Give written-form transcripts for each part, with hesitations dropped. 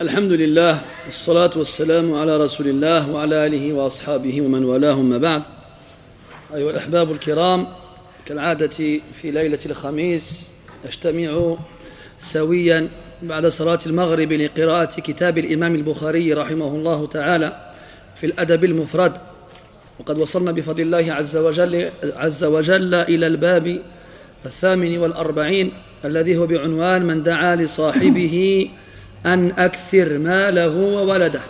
الحمد لله والصلاة والسلام على رسول الله وعلى آله وأصحابه ومن والاه أما بعد. أيها الأحباب الكرام، كالعادة في ليلة الخميس نجتمع سويا بعد صلاة المغرب لقراءة كتاب الإمام البخاري رحمه الله تعالى في الأدب المفرد، وقد وصلنا بفضل الله عز وجل إلى الباب 48 الذي هو بعنوان من دعا لصاحبه أن أكثر ماله وولده.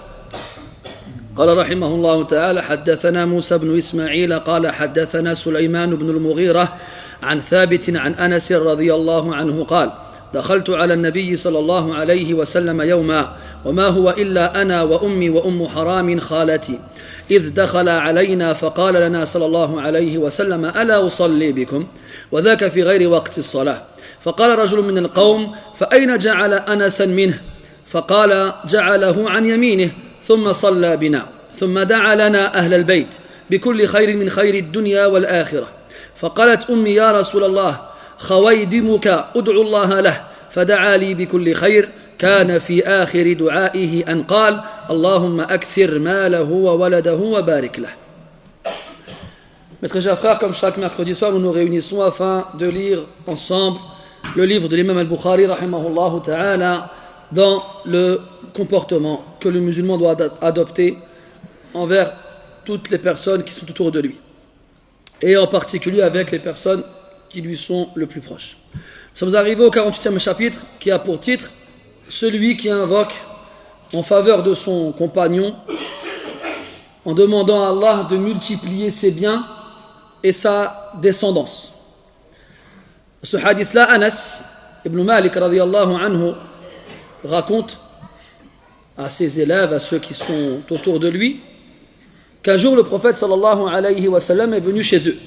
قال رحمه الله تعالى: حدثنا موسى بن إسماعيل قال حدثنا سليمان بن المغيرة عن ثابت عن أنس رضي الله عنه قال: دخلت على النبي صلى الله عليه وسلم يوما وما هو إلا أنا وأمي وأم حرام خالتي، إذ دخل علينا فقال لنا صلى الله عليه وسلم: ألا أصلي بكم؟ وذاك في غير وقت الصلاة. فقال رجل من القوم: فأين جعل أنسا منه؟ فقال: جعله عن يمينه، ثم صلى بنا، ثم دعا لنا أهل البيت بكل خير من خير الدنيا والآخرة. فقالت أمي: يا رسول الله، خويدمك أدعو الله له، فدعا لي بكل خير. كان في آخر دعائه أن قال: اللهم أكثر ماله وولده وبارك له. Mes très chers frères, comme chaque mercredi soir, nous nous réunissons afin de lire ensemble le livre de l'imam al-Bukhari, rahimahullah ta'ala, dans le comportement que le musulman doit adopter envers toutes les personnes qui sont autour de lui, et en particulier avec les personnes qui lui sont le plus proches. Nous sommes arrivés au 48e chapitre qui a pour titre « Celui qui invoque en faveur de son compagnon en demandant à Allah de multiplier ses biens et sa descendance ». Ce hadith-là, Anas ibn Malik radiyallahu anhu raconte à ses élèves, à ceux qui sont autour de lui, qu'un jour le prophète sallallahu alayhi wa sallam est venu chez eux.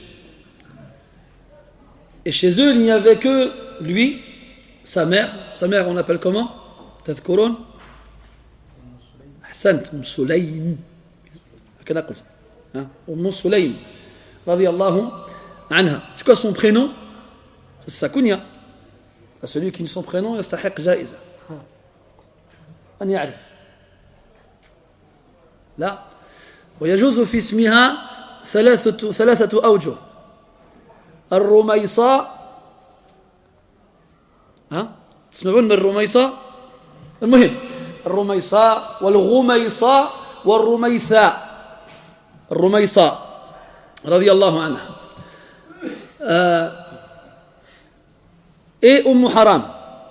Et chez eux, il n'y avait que lui, sa mère on l'appelle comment? Tadhkurun? Ahsant, Sulaym. Sulaym radiyallahu anha. C'est quoi son prénom? C'est sa kunya. Celui qui n'a son prénom, yastahiq ja'iza. أن يعرف لا ويجوز في اسمها ثلاثة أوجه: الرميصاء، تسمعون من الرميصاء؟ المهم الرميصاء والغميصاء والرميثاء. الرميصاء رضي الله عنها et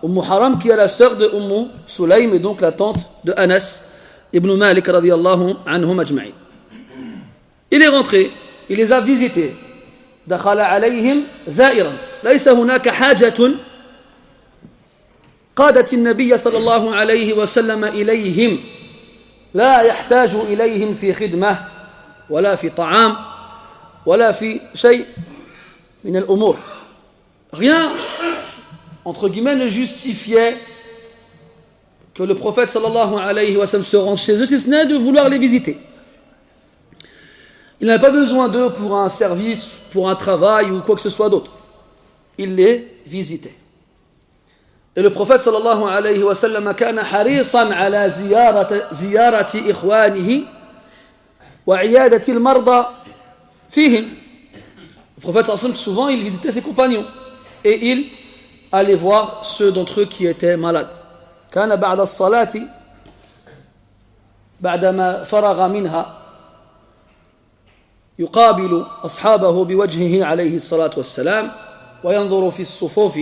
Umm Haram qui est la sœur de Umm Sulaym et donc la tante de Anas ibn Malik radiyallahu anhum ajma'in. Il est rentré, il les a visités. دخل عليهم زائرا، ليس هناك حاجة قادت النبي صلى الله عليه وسلم إليهم، لا يحتاج إليهم في خدمة ولا في طعام ولا في شيء من الأمور. Rien entre guillemets ne justifiait que le prophète sallallahu alayhi wa sallam se rende chez eux, si ce n'est de vouloir les visiter. Il n'avait pas besoin d'eux pour un service, pour un travail ou quoi que ce soit d'autre. Il les visitait. Et le prophète sallallahu alayhi wa sallam kana harisan ala ziyarati ikhwanihi wa iyadati al-marda fihim. Le prophète sallallahu alayhi wa sallam, souvent il visitait ses compagnons et il allait voir ceux d'entre eux qui étaient malades. كان بعد الصلاة بعدما فرغ منها يقابل أصحابه بوجهه عليه الصلاة والسلام وينظر في الصفوف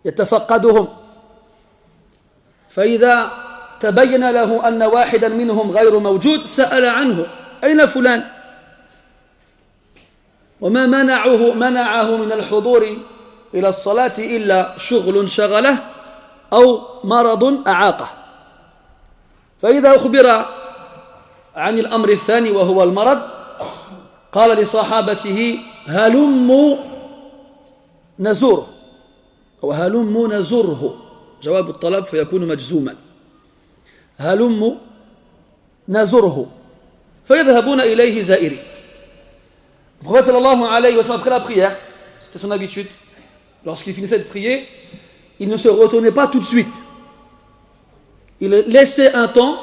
يتفقدهم، فإذا تبين له أن واحدا منهم غير موجود سأل عنه: أين فلان؟ وما منعه من الحضور إلى الصلاة إلا شغل شغله أو مرض أعاقه. فإذا أخبر عن الأمر الثاني وهو المرض قال لصحابته: هلموا نزوره، أو هلموا نزره، جواب الطلب فيكون مجزوما. هلموا نزره، فيذهبون إليه زائرين. Le prophète sallallahu alayhi wa sallam, après la prière, c'était son habitude, lorsqu'il finissait de prier, il ne se retournait pas tout de suite. il laissait un temps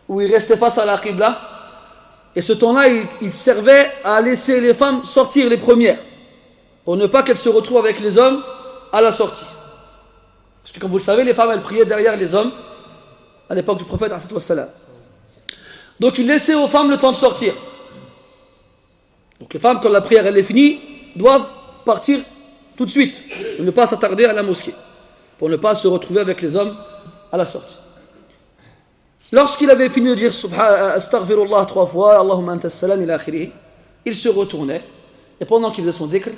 où il restait face à la Qibla, et ce temps-là, il servait à laisser les femmes sortir les premières, pour ne pas qu'elles se retrouvent avec les hommes à la sortie. Parce que comme vous le savez, les femmes, elles priaient derrière les hommes, à l'époque du prophète, donc il laissait aux femmes le temps de sortir. Donc les femmes, quand la prière elle est finie, doivent partir tout de suite, ne pas s'attarder à la mosquée, pour ne pas se retrouver avec les hommes à la sortie. Lorsqu'il avait fini de dire Astaghfirullah 3 fois, Allahumma anta salam ila akhirih, il se retournait, et pendant qu'il faisait son dhikr,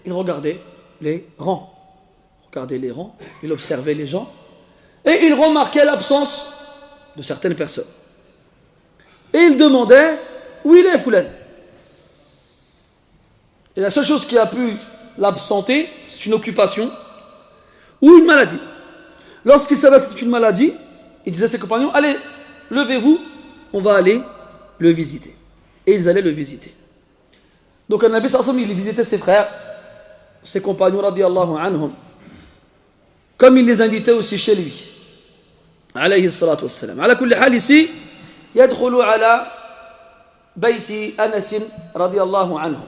il regardait les rangs. Il observait les gens, et il remarquait l'absence de certaines personnes. Et il demandait où il est Foulan. Et la seule chose qui a pu l'absenter, c'est une occupation ou une maladie. Lorsqu'il savait que c'était une maladie, il disait à ses compagnons, allez, levez-vous, on va aller le visiter. Et ils allaient le visiter. Donc le Nabi sallallahu alayhi wa sallam, il visitait ses frères, ses compagnons radiyallahu anhum, comme il les invitait aussi chez lui. Alayhi salatu wassalam. Ala kulli hal ici, yadkhulu ala bayti Anas radiyallahu anhu.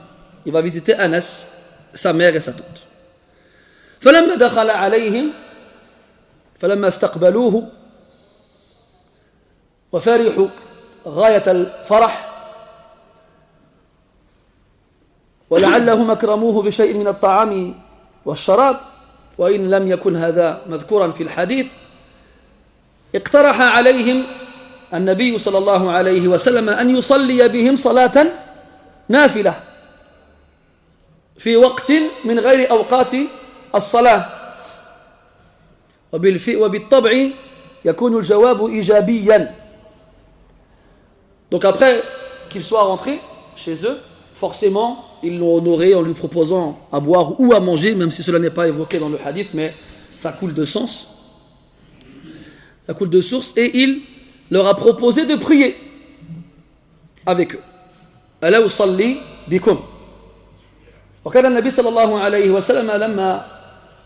Il va visiter Anas, sa mère et sa tante. فلما دخل عليهم فلما استقبلوه وفرحوا غاية الفرح ولعلهم أكرموه بشيء من الطعام والشراب وإن لم يكن هذا مذكورا في الحديث اقترح عليهم النبي صلى الله عليه وسلم أن يصلي بهم صلاة نافلة في وقت من غير أوقات الصلاة وبالطبع يكون الجواب إيجابيا. Donc après qu'ils soient rentrés chez eux, forcément ils l'ont honoré en lui proposant à boire ou à manger, même si cela n'est pas évoqué dans le hadith, mais ça coule de sens, ça coule de source, et il leur a proposé de prier avec eux. Ala usalli bikum. وكان النبي صلى الله عليه وسلم لما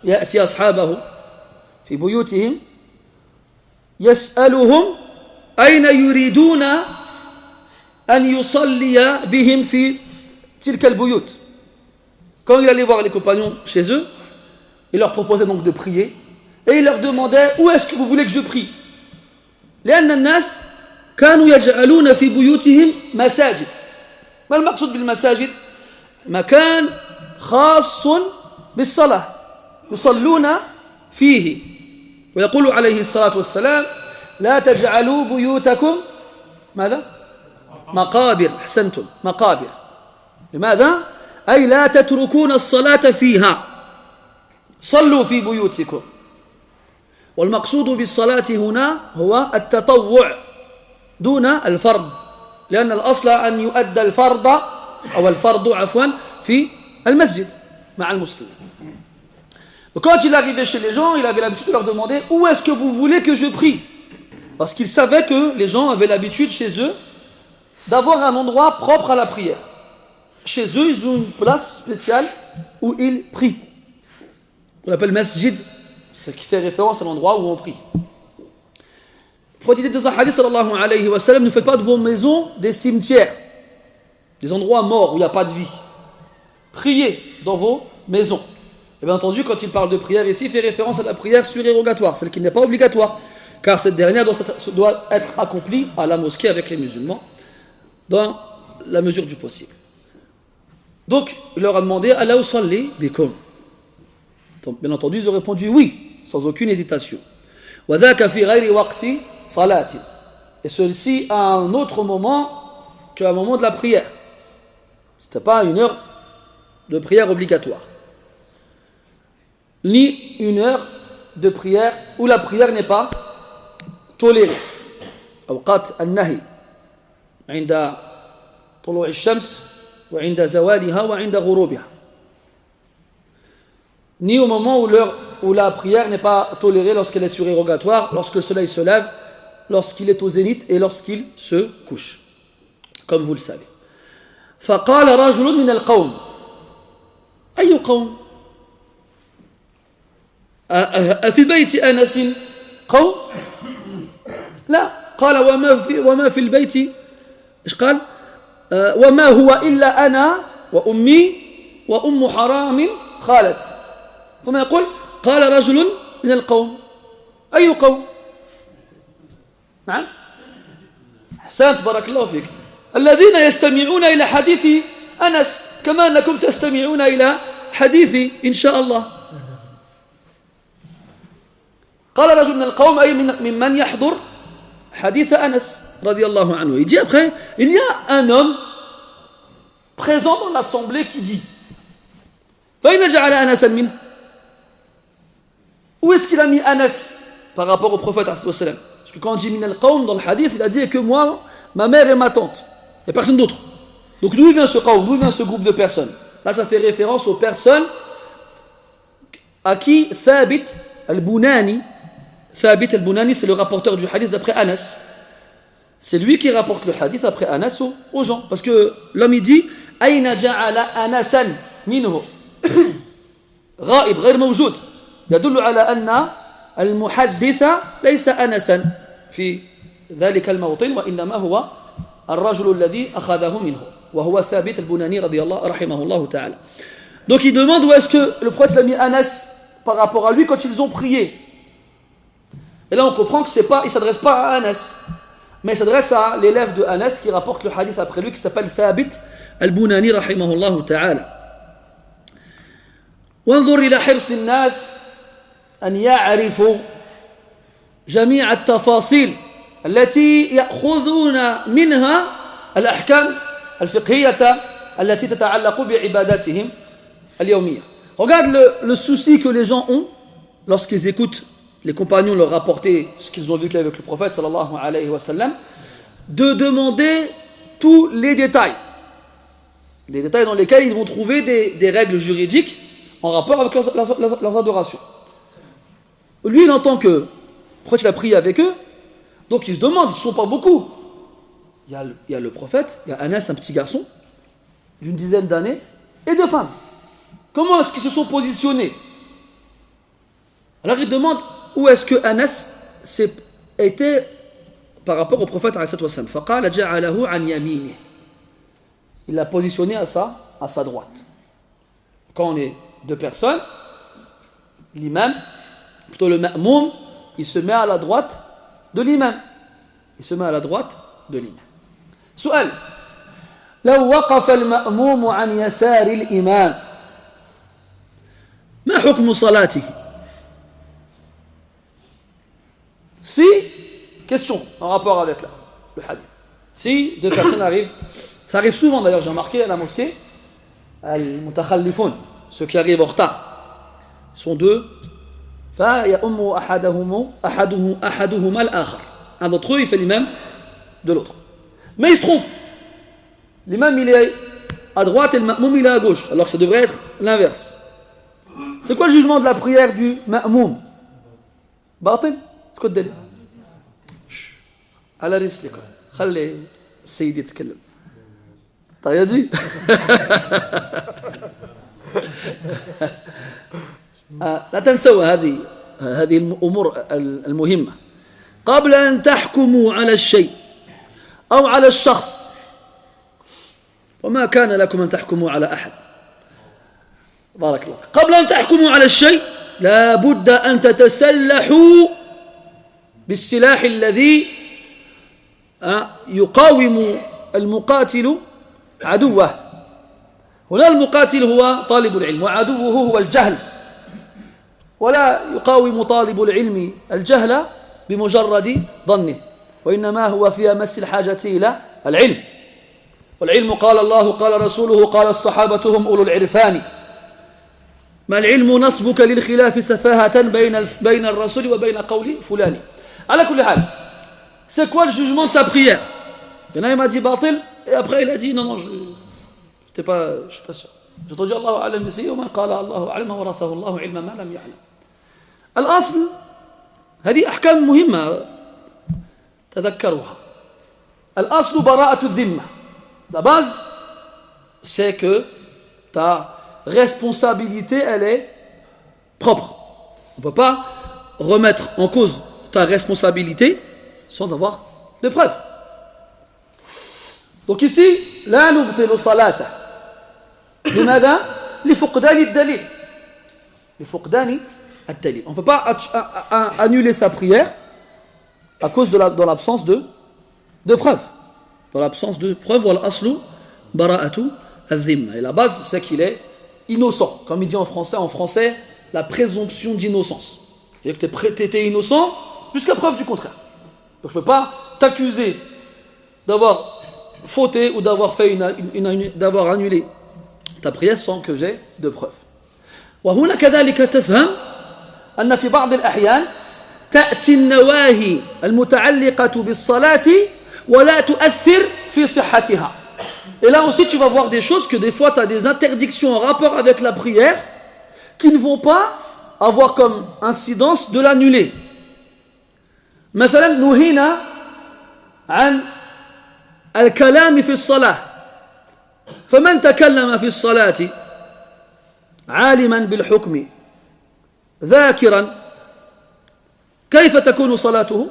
يأتي أصحابه في بيوتهم يسألهم أين يريدون أن يصلي بهم في تلك البيوت. Quand il allait voir les compagnons chez eux, il leur proposait donc de prier, et il leur demandait où est-ce que vous voulez que je prie. لأن الناس كانوا يجعلون في بيوتهم مساجد. ما المقصود بالمساجد؟ مكان خاص بالصلاة يصلون فيه، ويقول عليه الصلاة والسلام لا تجعلوا بيوتكم ماذا؟ مقابر. أحسنتم، مقابر. لماذا؟ أي لا تتركون الصلاة فيها، صلوا في بيوتكم. والمقصود بالصلاة هنا هو التطوع دون الفرض، لأن الأصل أن يؤدى الفرض أو الفرض عفوا في المسجد مع المسلمين. Donc quand il arrivait chez les gens, il avait l'habitude de leur demander où est-ce que vous voulez que je prie, parce qu'il savait que les gens avaient l'habitude chez eux d'avoir un endroit propre à la prière. Chez eux, ils ont une place spéciale où ils prient, qu'on appelle masjid, ce qui fait référence à l'endroit où on prie. Le prophète de Zahadi sallallahu alayhi wa sallam, ne faites pas de vos maisons des cimetières, des endroits morts où il n'y a pas de vie. Priez dans vos maisons. Et bien entendu, quand il parle de prière ici, il fait référence à la prière surérogatoire, celle qui n'est pas obligatoire, car cette dernière doit être accomplie à la mosquée avec les musulmans, dans la mesure du possible. Donc, il leur a demandé Ala usalli bikum. Donc, bien entendu, ils ont répondu oui, sans aucune hésitation. Wa dhaka fi ghayri waqti salati. Et ceci à un autre moment qu'à un moment de la prière. C'était pas une heure de prière obligatoire, ni une heure de prière où la prière n'est pas tolérée. أوقات النهي عند طلوع الشمس وعند زوالها وعند غروبها. Ni au moment où la prière n'est pas tolérée, lorsqu'elle est surérogatoire, lorsque le soleil se lève, lorsqu'il est au zénith et lorsqu'il se couche, comme vous le savez. فقال رجل من القوم أي قوم أفي بيت أنس قوم لا قال وما في البيت إيش قال وما هو إلا أنا وأمي وأم حرام خالتي ثم يقول قال رجل من القوم أي قوم نعم أحسنت بارك الله فيك الذين يستمعون إلى حديث أنس كما أنكم تستمعون إلى حديثي إن شاء الله قال رجل من القوم أي ممن يحضر حديث أنس رضي الله عنه. Il dit après, il y a un homme présent dans l'assemblée qui dit فإن جعل أنسا منه. Où est-ce qu'il a mis Anas par rapport au prophète Parce que quand il dit min al-qawm dans le hadith, il a dit que moi, ma mère et ma tante. Il n'y a personne d'autre. Donc d'où vient ce qawm, d'où vient ce groupe de personnes? Là, ça fait référence aux personnes à qui Thabit al-Bunani, Thabit al-Bunani, c'est le rapporteur du hadith d'après Anas. C'est lui qui rapporte le hadith après Anas aux gens. Parce que l'homme il dit Aïna ja'ala Anasan minhu غائب غير موجود يدل على أن المحدث ليس أنسا في ذلك الموطن وإنما هو الرجل الذي أخذه منه وهو ثابت البناني رضي الله رحمه الله تعالى. Donc il demande où est-ce que le prophète l'a mis Anas par rapport à lui quand ils ont prié. Et là on comprend que c'est pas, il ne s'adresse pas à Anas, mais il s'adresse à l'élève de Anas qui rapporte le hadith après lui qui s'appelle Thabit al-Bunani رحمه الله تعالى. وانظر إلى حرص الناس أن يعرفوا جميع التفاصيل التي يأخذون منها الأحكام الفقهية التي تتعلق بعباداتهم اليومية. Regarde le souci que les gens ont lorsqu'ils écoutent les compagnons leur rapporter ce qu'ils ont vécu avec le prophète sallallahu alayhi wa sallam, de demander tous les détails dans lesquels ils vont trouver des règles juridiques en rapport avec leurs adorations. Lui, il entend que le prophète a prié avec eux, donc il se demande, ils ne sont pas beaucoup. Il y a le prophète, il y a Anas, un petit garçon d'une dizaine d'années, et deux femmes. Comment est-ce qu'ils se sont positionnés? Alors il demande où est-ce que Anas était par rapport au prophète فقال جعله عن يمينه. Il l'a positionné à sa droite. Quand on est deux personnes, l'imam, plutôt le ma'moum, il se met à la droite de l'imam. سؤال لو وقف المأموم عن يسار الإمام ما حكم صلاته؟ Si, question en rapport avec le hadith. Si deux personnes arrivent, ça arrive souvent d'ailleurs, j'ai remarqué à la mosquée, al-mutakhallifun, ceux qui arrivent en retard, sont deux. فَيَأُمُّ أَحَدُهُمَا الْآخَرِ. Un d'entre eux, il fait l'imam de l'autre. Mais il se trompe. L'imam, il est à droite et le ma'moum, il est à gauche. Alors que ça devrait être l'inverse. C'est quoi le jugement de la prière du ma'moum? باطل. C'est quoi le délai? على رسلك خلي السيد يتكلم. t'as rien dit? لا تنسوا هذه الأمور المهمة. قبل أن تحكموا على الشيء أو على الشخص وما كان لكم أن تحكموا على أحد. بارك الله. قبل أن تحكموا على الشيء لا بد أن تتسلحوا بالسلاح الذي يقاوم المقاتل عدوه. هنا المقاتل هو طالب العلم وعدوه هو الجهل. ولا يقاوم طالب العلم الجهل بمجرد ظنه وإنما هو في أمس الحاجة إلى العلم. والعلم قال الله قال رسوله قال الصحابة هم أولو العرفان. ما العلم نصبك للخلاف سفاهة بين الرسول وبين قول فلان. على كل حال, c'est quoi le jugement de sa prière? Il y en a, il m'a dit batil et après il a dit non, je ne suis pas sûr. J'ai entendu Allahu a'lam bisihi wa man qala Allahu a'lam wa warathahu Allahu ilma ma lam ya'lam. الأصل هذه أحكام مهمة تذكروها. الأصل براءة الذمة. La base, c'est que ta responsabilité, elle est propre. On ne peut pas remettre en cause ta responsabilité sans avoir de preuve. Donc ici, لا نبطل صلاته. لماذا؟ لفقدان الدليل. لفقدان الدليل. On ne peut pas annuler sa prière à cause de l'absence de preuve. Dans l'absence de preuve, والأصل براءة الذمة. Et la base, c'est qu'il est innocent. Comme il dit en français, la présomption d'innocence. C'est-à-dire que tu étais innocent jusqu'à preuve du contraire. Donc je ne peux pas t'accuser d'avoir fauté ou d'avoir d'avoir annulé ta prière sans que j'ai de preuves. وهنا كذلك تفهم أن في بعض الأحيان تأتي النواهي المتعلقة بالصلاة ولا تؤثر في صحتها. Et là aussi tu vas voir des choses que des fois tu as des interdictions en rapport avec la prière qui ne vont pas avoir comme incidence de l'annuler. مثلا نهينا عن الكلام في الصلاة فمن تكلم في الصلاة عالما بالحكم ذاكرا كيف تكون صلاته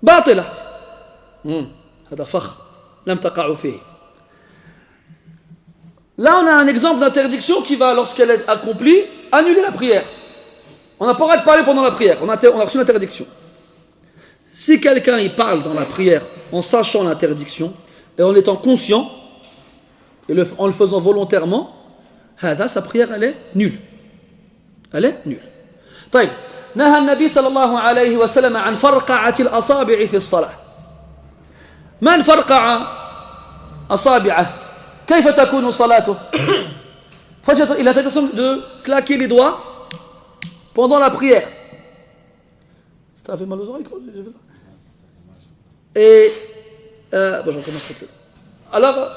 باطلة هذا فخ لم تقع فيه. Là on a un exemple d'interdiction qui va, lorsqu'elle est accomplie, annuler la prière. On n'a pas le droit de parler pendant la prière, on a reçu l'interdiction. Si quelqu'un il parle dans la prière en sachant l'interdiction et en étant conscient et en le faisant volontairement, sa prière elle est nulle. Elle est nulle. طيب نهى النبي صلى الله عليه وسلم عن فرقعة الأصابع في الصلاة. من فرقع أصابعه كيف تكون صلاته؟ Il a l'intention de claquer les doigts pendant la prière. Ça fait mal aux oreilles quand j'ai fait ça. Et j'en commencerai plus. Alors,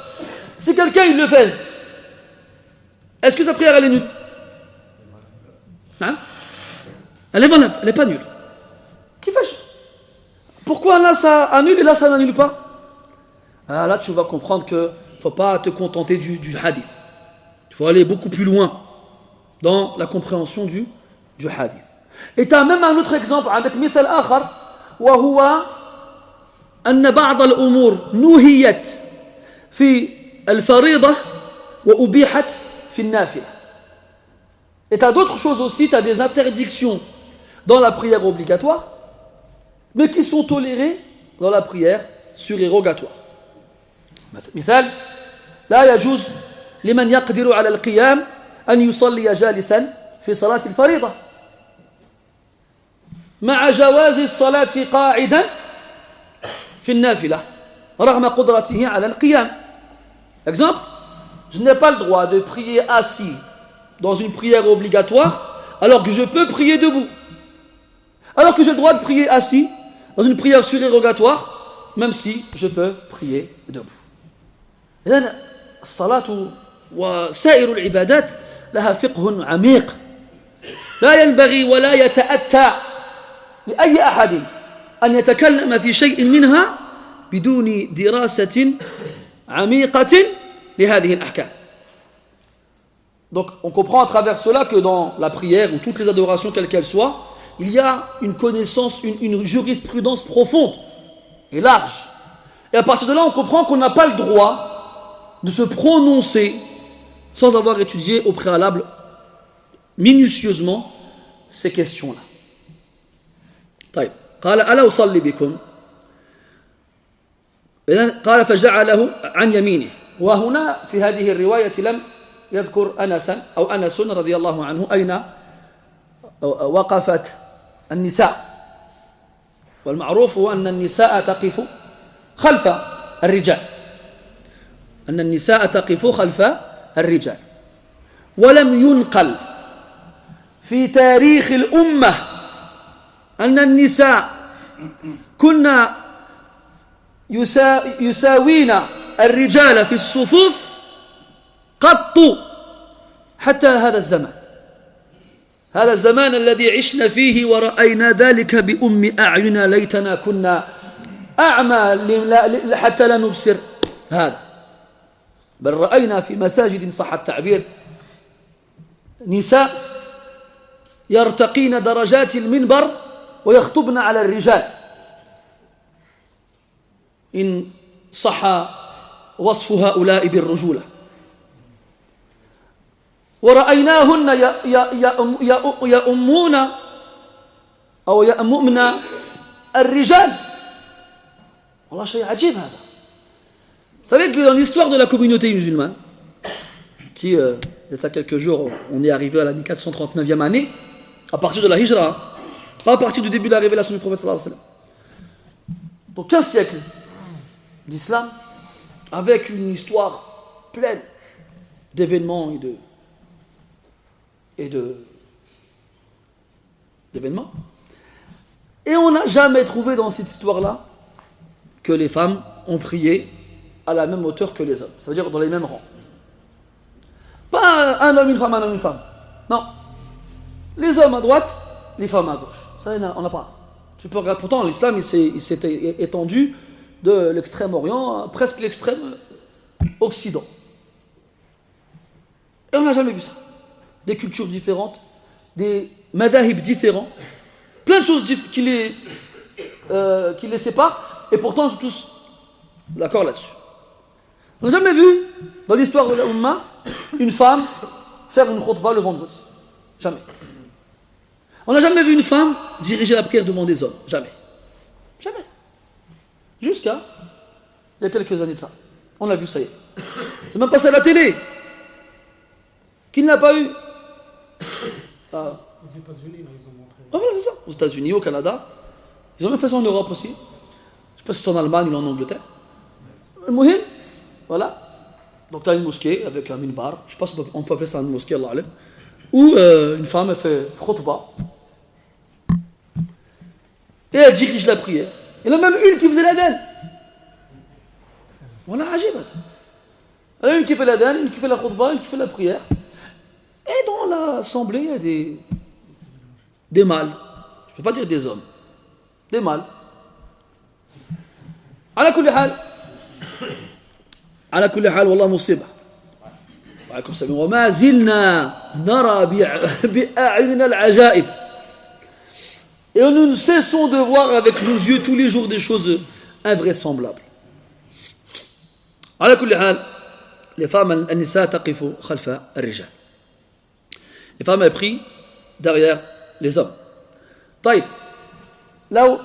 si quelqu'un il le fait, est-ce que sa prière elle est nulle? Hein? Elle est valable, elle n'est pas nulle. Qui fait? Pourquoi là ça annule et là ça n'annule pas? Là tu vas comprendre que il ne faut pas te contenter du hadith. Il faut aller beaucoup plus loin dans la compréhension du hadith. Et tu as même un autre exemple, عندك مثال آخر وهو أن بعض الأمور نهيت في الفريضة وأبيحت في النافلة. Et tu as d'autres choses aussi, tu as des interdictions dans la prière obligatoire, mais qui sont tolérées dans la prière surérogatoire. مثال لا يجوز لمن يقدر على القيام أن يصلي جالسا في صلاة الفريضة مع جواز الصلاة قاعدا في النافلة رغم قدرته على القيام. Exemple, je n'ai pas le droit de prier assis dans une prière obligatoire alors que je peux prier debout. Alors que j'ai le droit de prier assis dans une prière surérogatoire même si je peux prier debout. إذن الصلاة وسائر العبادات لها فقه عميق لا ينبغي ولا يتأتى لأي أحد أن يتكلم في شيء منها بدون دراسة عميقة لهذه الأحكام. Donc on comprend à travers cela que dans la prière ou toutes les adorations quelles qu'elles soient, il y a une connaissance, une jurisprudence profonde et large. Et à partir de là on comprend qu'on n'a pas le droit de se prononcer sans avoir étudié au préalable minutieusement ces questions-là. طيب قال ألا أصلي بكم قال فجعله عن يمينه. وهنا في هذه الرواية لم يذكر أنس رضي الله عنه أين وقفت النساء. والمعروف هو أن النساء تقف خلف الرجال أن النساء تقف خلف الرجال. ولم ينقل في تاريخ الأمة أن النساء كنا يساوين الرجال في الصفوف قط حتى هذا الزمان. هذا الزمان الذي عشنا فيه ورأينا ذلك بأم أعيننا ليتنا كنا أعمى حتى لا نبصر هذا. بل رأينا في مساجد صح التعبير نساء يرتقين درجات المنبر ويخطبن على الرجال إن صح وصف هؤلاء بالرجولة ورأيناهن يأمون أو يأمؤن الرجال. والله شيء عجيب هذا. Vous savez que dans l'histoire de la communauté musulmane, qui, il y a quelques jours, on est arrivé à la 1439e année, à partir de la Hijra, pas à partir du début de la révélation du prophète sallallahu alayhi wa sallam. Donc 15 siècles d'islam, avec une histoire pleine d'événements d'événements. Et on n'a jamais trouvé dans cette histoire-là que les femmes ont prié à la même hauteur que les hommes. Ça veut dire dans les mêmes rangs. Pas un homme, une femme, un homme, une femme. Non. Les hommes à droite, les femmes à gauche. Ça, on n'a pas. Tu peux regarder, pourtant, l'islam, il s'est étendu de l'extrême-orient à presque l'extrême-occident. Et on n'a jamais vu ça. Des cultures différentes, des madahib différents, plein de choses qui les séparent, et pourtant, ils sont tous d'accord là-dessus. On n'a jamais vu, dans l'histoire de la Ummah, une femme faire une khutbah le vendredi. Jamais. On n'a jamais vu une femme diriger la prière devant des hommes. Jamais. Jamais. Jusqu'à il y a quelques années de ça. On l'a vu, ça y est. C'est même passé à la télé. Qui n'a pas eu Aux États-Unis, là, ils ont montré. Ah, voilà, c'est ça. Aux États-Unis, au Canada. Ils ont même fait ça en Europe aussi. Je ne sais pas si c'est en Allemagne ou en Angleterre. Le muhim, voilà. Donc tu as une mosquée avec un minbar. Je ne sais pas si on peut appeler ça une mosquée, Allah alim. Où une femme elle fait khutbah. Et elle dirige la prière. Il y en a même une qui faisait l'adhan. Voilà, ajib. Il y en a une qui fait l'adhan, une qui fait la khutbah, une qui fait la prière. Et dans l'assemblée, il y a des mâles. Je ne peux pas dire des hommes. Des mâles. على كل حال والله مصيبة. وعليكم السلام. وما زلنا نرى بأعيننا العجائب. Et nous ne cessons de voir avec nos yeux tous les jours des choses invraisemblables. على كل حال les femmes النساء تقف خلف الرجال. Les femmes elles prient derrière les hommes. طيب لو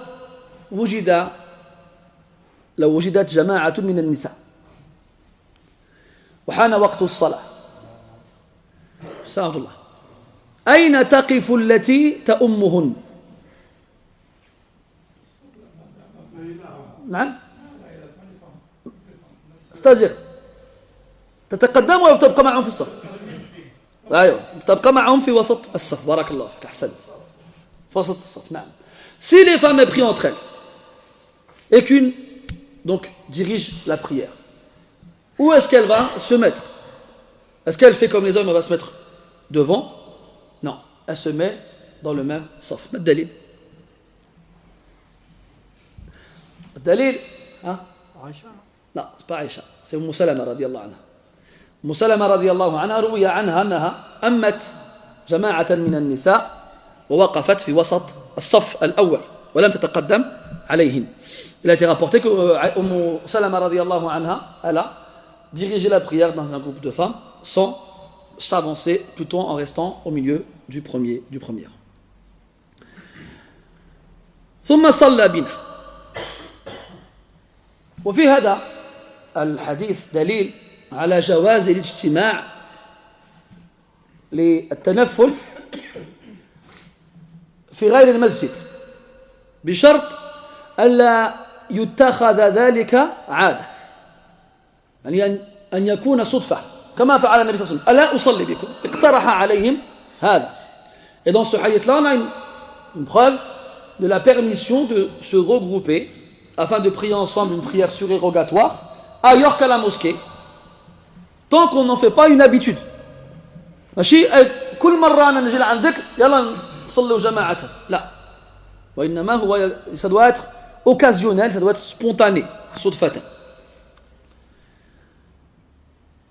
وجدت جماعة من النساء وحان وقت الصلاة استغفر الله أين تقف التي تأمهن؟ نعم استاجر تتقدم ولا تبقى معهم في الصف؟ أيوة تبقى معهم في وسط الصف. بارك الله فيك أحسنت. في وسط الصف. نعم. Si les femmes prient entre elles et qu'une donc dirige la prière, où est-ce qu'elle va se mettre? Est-ce qu'elle fait comme les hommes, elle va se mettre devant? Non, elle se met dans le même saf. ما الدليل؟ الدليل عائشة. لا c'est pas Aïcha, c'est Umm Salama رضي الله عنها. Umm Salama رضي الله عنها روي عنها أنها أمت جماعة من النساء ووقفت في وسط الصف الأول ولم تتقدم عليهن. Il a été rapporté que Umm Salama radiallahu anha, elle a dirigé la prière dans un groupe de femmes sans s'avancer, plutôt en restant au milieu du premier. ثم صلى بنا. وفي هذا الحديث دليل على جواز الاجتماع للتنفل في غير المسجد بشرط ألا يتخذ ذلك عادة، يعني أن يكون صدفة كما فعل النبي صلى الله عليه وسلم. ألا أصلي بكم اقترح عليهم هذا. Et dans ce hadith-là, on a une preuve de la permission de se regrouper afin de prier ensemble une prière surérogatoire ailleurs qu'à la mosquée, tant qu'on n'en fait pas une habitude. ماشي كل مرة أنا نجي لعندك يلا نصلوا جماعة، لا، وإنما هو ça doit être occasionnel, ça doit être spontané, صدفة.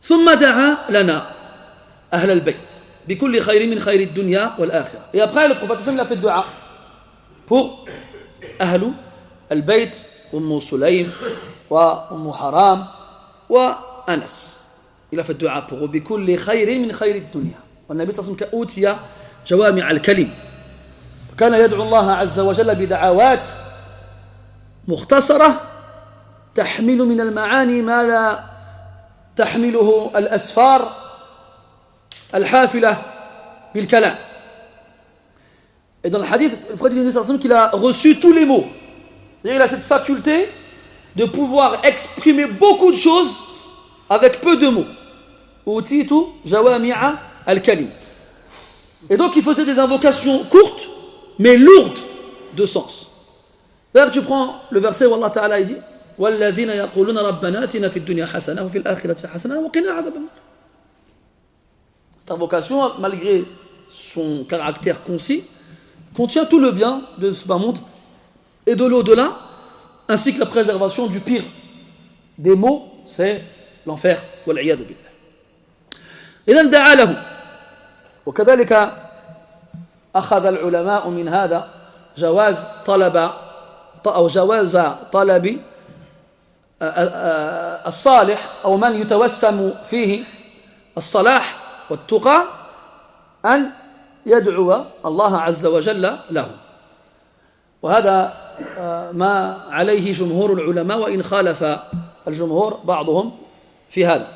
ثم دعا لنا أهل البيت بكل خير من خير الدنيا والآخرة. Et après le prophète sallam a fait dua pour أهل البيت, Umm Sulaym, وأم حرام وأنس. Il a fait dua pour eux بكل خير من خير الدنيا. والنبي صلى الله عليه وسلم أوتي جوامع الكلم، كان يدعو الله عز وجل بدعوات مختصرة تحمل من المعاني ما لا تحمله الأسفار الحافلة بالكلام. Et dans le hadith, le prophète dit qu'il a reçu tous les mots. Il a cette faculté de pouvoir exprimer beaucoup de choses avec peu de mots. Utitu jawami'a al-kalim. Et donc il faisait des invocations courtes mais lourdes de sens. D'ailleurs tu prends le verset où Allah Ta'ala dit وَالَّذِينَ يَقُولُونَ رَبَّنَا آتِنَا فِي الدُّنْيَا حَسَنَةً وَفِي الْآخِرَةِ حَسَنَةً وَقِنَا عَذَابَ النَّارِ. Cette invocation, malgré son caractère concis, contient tout le bien de ce bas monde et de l'au-delà, ainsi que la préservation du pire des maux, c'est l'enfer. وَالْعِيَاذُ بِاللَّهِ. إذن دعا له. وكذلك أخذ العلماء من هذا جواز طلب الصالح أو من يتوسم فيه الصلاح والتقى أن يدعو الله عز وجل له. وهذا ما عليه جمهور العلماء وإن خالف الجمهور بعضهم في هذا.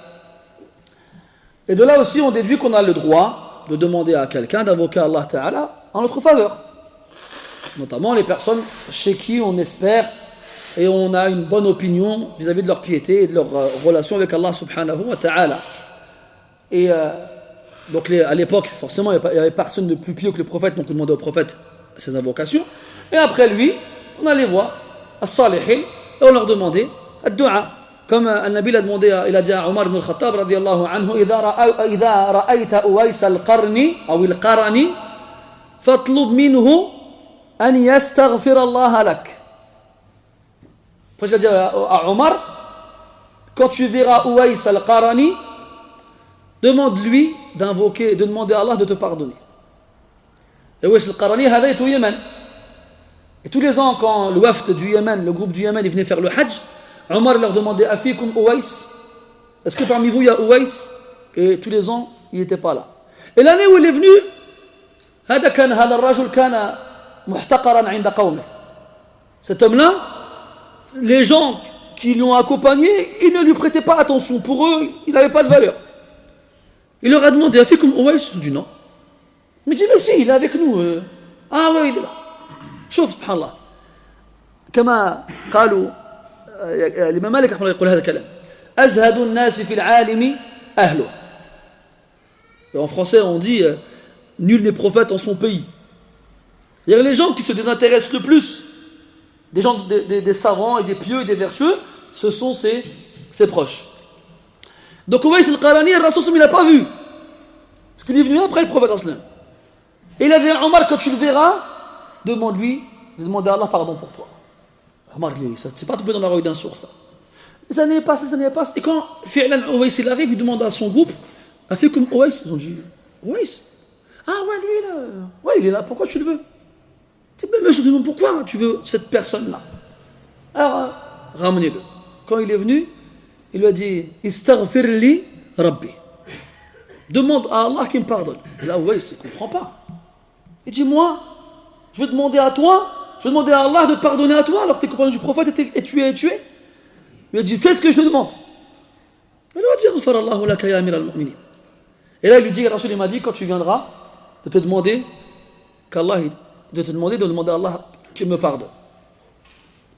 Et de là aussi on déduit qu'on a le droit de demander à quelqu'un d'invoquer Allah Ta'ala en notre faveur, notamment les personnes chez qui on espère et on a une bonne opinion vis-à-vis de leur piété et de leur relation avec Allah Subhanahu wa Ta'ala. Et donc à l'époque, forcément, il n'y avait personne de plus pieux que le prophète, donc on demandait au prophète ses invocations. Et après lui, on allait voir as-salihin et on leur demandait ad-du'a. Comme Al-Nabi l'a demandé, il a dit à Omar ibn al-Khattab radiyallahu anhu, إذا رأيت أويس القرن أو القرن فاطلب منه أن يستغفر الله لك. Après, je l'ai dit à Omar, quand tu verras Uways al-Qarani, demande-lui d'invoquer, de demander à Allah de te pardonner. Et Uways al-Qarani, هذا est au Yémen. Et tous les ans, quand le wafd du Yémen, le groupe du Yémen, il venait faire le Hajj, Omar leur demandait Afikum Uways, est-ce que parmi vous il y a Uways? Et tous les ans, il n'était pas là. Et l'année où il est venu, هذا الرجل كان محتقرا عند قومه. Cet homme-là, les gens qui l'ont accompagné, ils ne lui prêtaient pas attention. Pour eux, il n'avait pas de valeur. Il leur a demandé Afikum Uways? Ils ont dit non. Mais il dit mais si, il est avec nous. Ah ouais, il est là. شوف سبحان الله كما قالوا الإمام مالك رحمه الله يقول هذا الكلام أزهد الناس في العالم أهله. En français on dit nul n'est prophète en son pays. C'est-à-dire les gens qui se désintéressent le plus des gens, des savants et des pieux et des vertueux, ce sont ses proches. Donc Uways al-Qarani, le Rasul il l'a pas vu parce qu'il est venu après le prophète sallam. Et il a dit à Omar, quand tu le verras, demande-lui de demander à Allah pardon pour toi. Omar, c'est pas tombé dans l'oreille d'un sourd ça. Les années passent, et quand Fi'lan Uways il arrive, il demande à son groupe, a fait comme Uways. Ils ont dit, Uways? Ah ouais, lui là, ouais, il est là, pourquoi tu le veux? Mais je te demande pourquoi tu veux cette personne-là. Alors, ramenez-le. Quand il est venu, il lui a dit, Istaghfir li Rabbi. Demande à Allah qu'il me pardonne. Et là, Uways, il ne comprend pas. Il dit, moi, je vais demander à toi, je vais demander à Allah de te pardonner à toi alors que tu es compagnon du prophète et tu es tué. Il lui a dit, fais ce que je te demande. Il lui a dit, Ghafarallahu laka ya amir al-mu'minin. Et là, il lui dit, Rasul, il m'a dit, quand tu viendras, de te demander de demander à Allah qu'il me pardonne.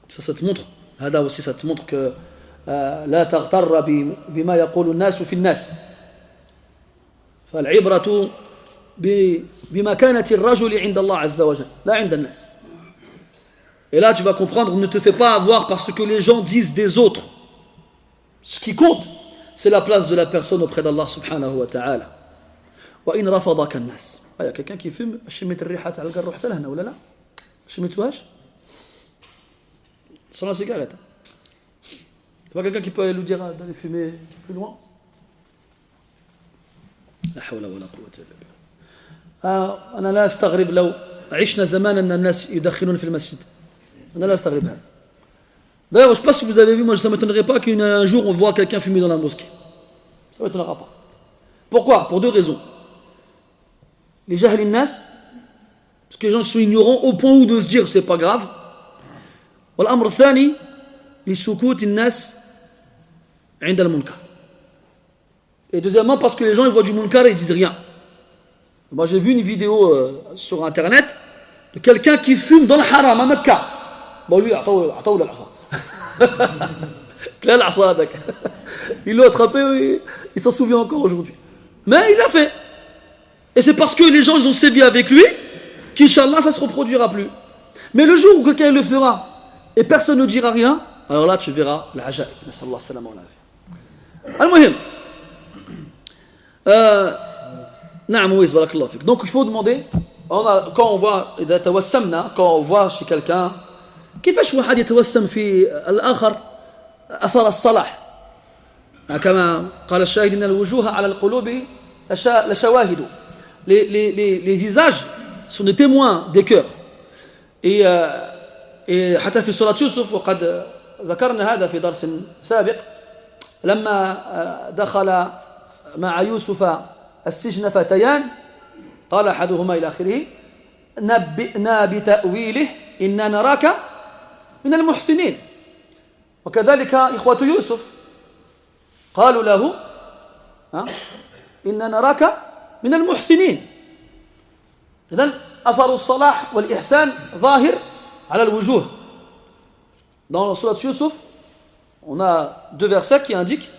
Ça te montre, Hada aussi, ça te montre que لا تغتر بما يقول الناس في الناس. فالعبرة بمكانة الرجل عند الله عز وجل لا عند الناس. Et là tu vas comprendre, ne te fais pas avoir par ce que les gens disent des autres. Ce qui compte, c'est la place de la personne auprès d'Allah subhanahu wa ta'ala. وإن رفضك الناس. Il y a quelqu'un qui fume, شميت الريحة على القرح رحت لهنا ولا لا؟ شميتوهاش؟ Sans la cigarette. Il n'y a pas quelqu'un qui peut aller lui dire d'aller fumer plus loin? لا حول ولا قوة إلا بالله. أنا لا أستغرب لو عشنا زمانا أن الناس يدخنون في المسجد. أنا لا أستغرب هذا. D'ailleurs, je ne sais pas si vous avez vu, moi ça ne m'étonnerait pas qu'un jour on voit quelqu'un fumer dans la mosquée. Ça ne m'étonnera pas. Pourquoi? Pour deux raisons. Les jahl nas, parce que les gens sont ignorants au point où de se dire c'est pas grave. والأمر الثاني لسكوت الناس عند المنكر. Et deuxièmement parce que les gens ils voient du munkar et ils disent rien. Moi j'ai vu une vidéo sur internet de quelqu'un qui fume dans le haram à Mecca. Bon lui عطاو له العصا. Il l'a attrapé, il s'en souvient encore aujourd'hui. Mais il l'a fait. Et c'est parce que les gens ils ont sévi avec lui qu'Inch'Allah ça ne se reproduira plus. Mais le jour où quelqu'un le fera et personne ne dira rien, alors là tu verras l'ajaïb. Nassallahu salama wa lafiya. Al-muhim. Naam oui, barakallahu fik. Donc il faut demander, quand on voit, quand on voit chez quelqu'un, كيفاش واحد يتوسم في الآخر أثر الصلاح كما قال الشاهد إن الوجوه على القلوب لشواهد. Les visages sont des témoins des cœurs. Et حتى في سورة يوسف وقد ذكرنا هذا في درس سابق لما دخل مع يوسف السجن فتيان قال أحدهما إلى آخره نبئنا بتأويله إنا نراك من المحسنين. وكذلك إخوة يوسف قالوا له إنا نراك من المحسنين. إذن أثر الصلاح والإحسان ظاهر على الوجوه. Dans la sourate Yusuf, on a deux versets qui indiquent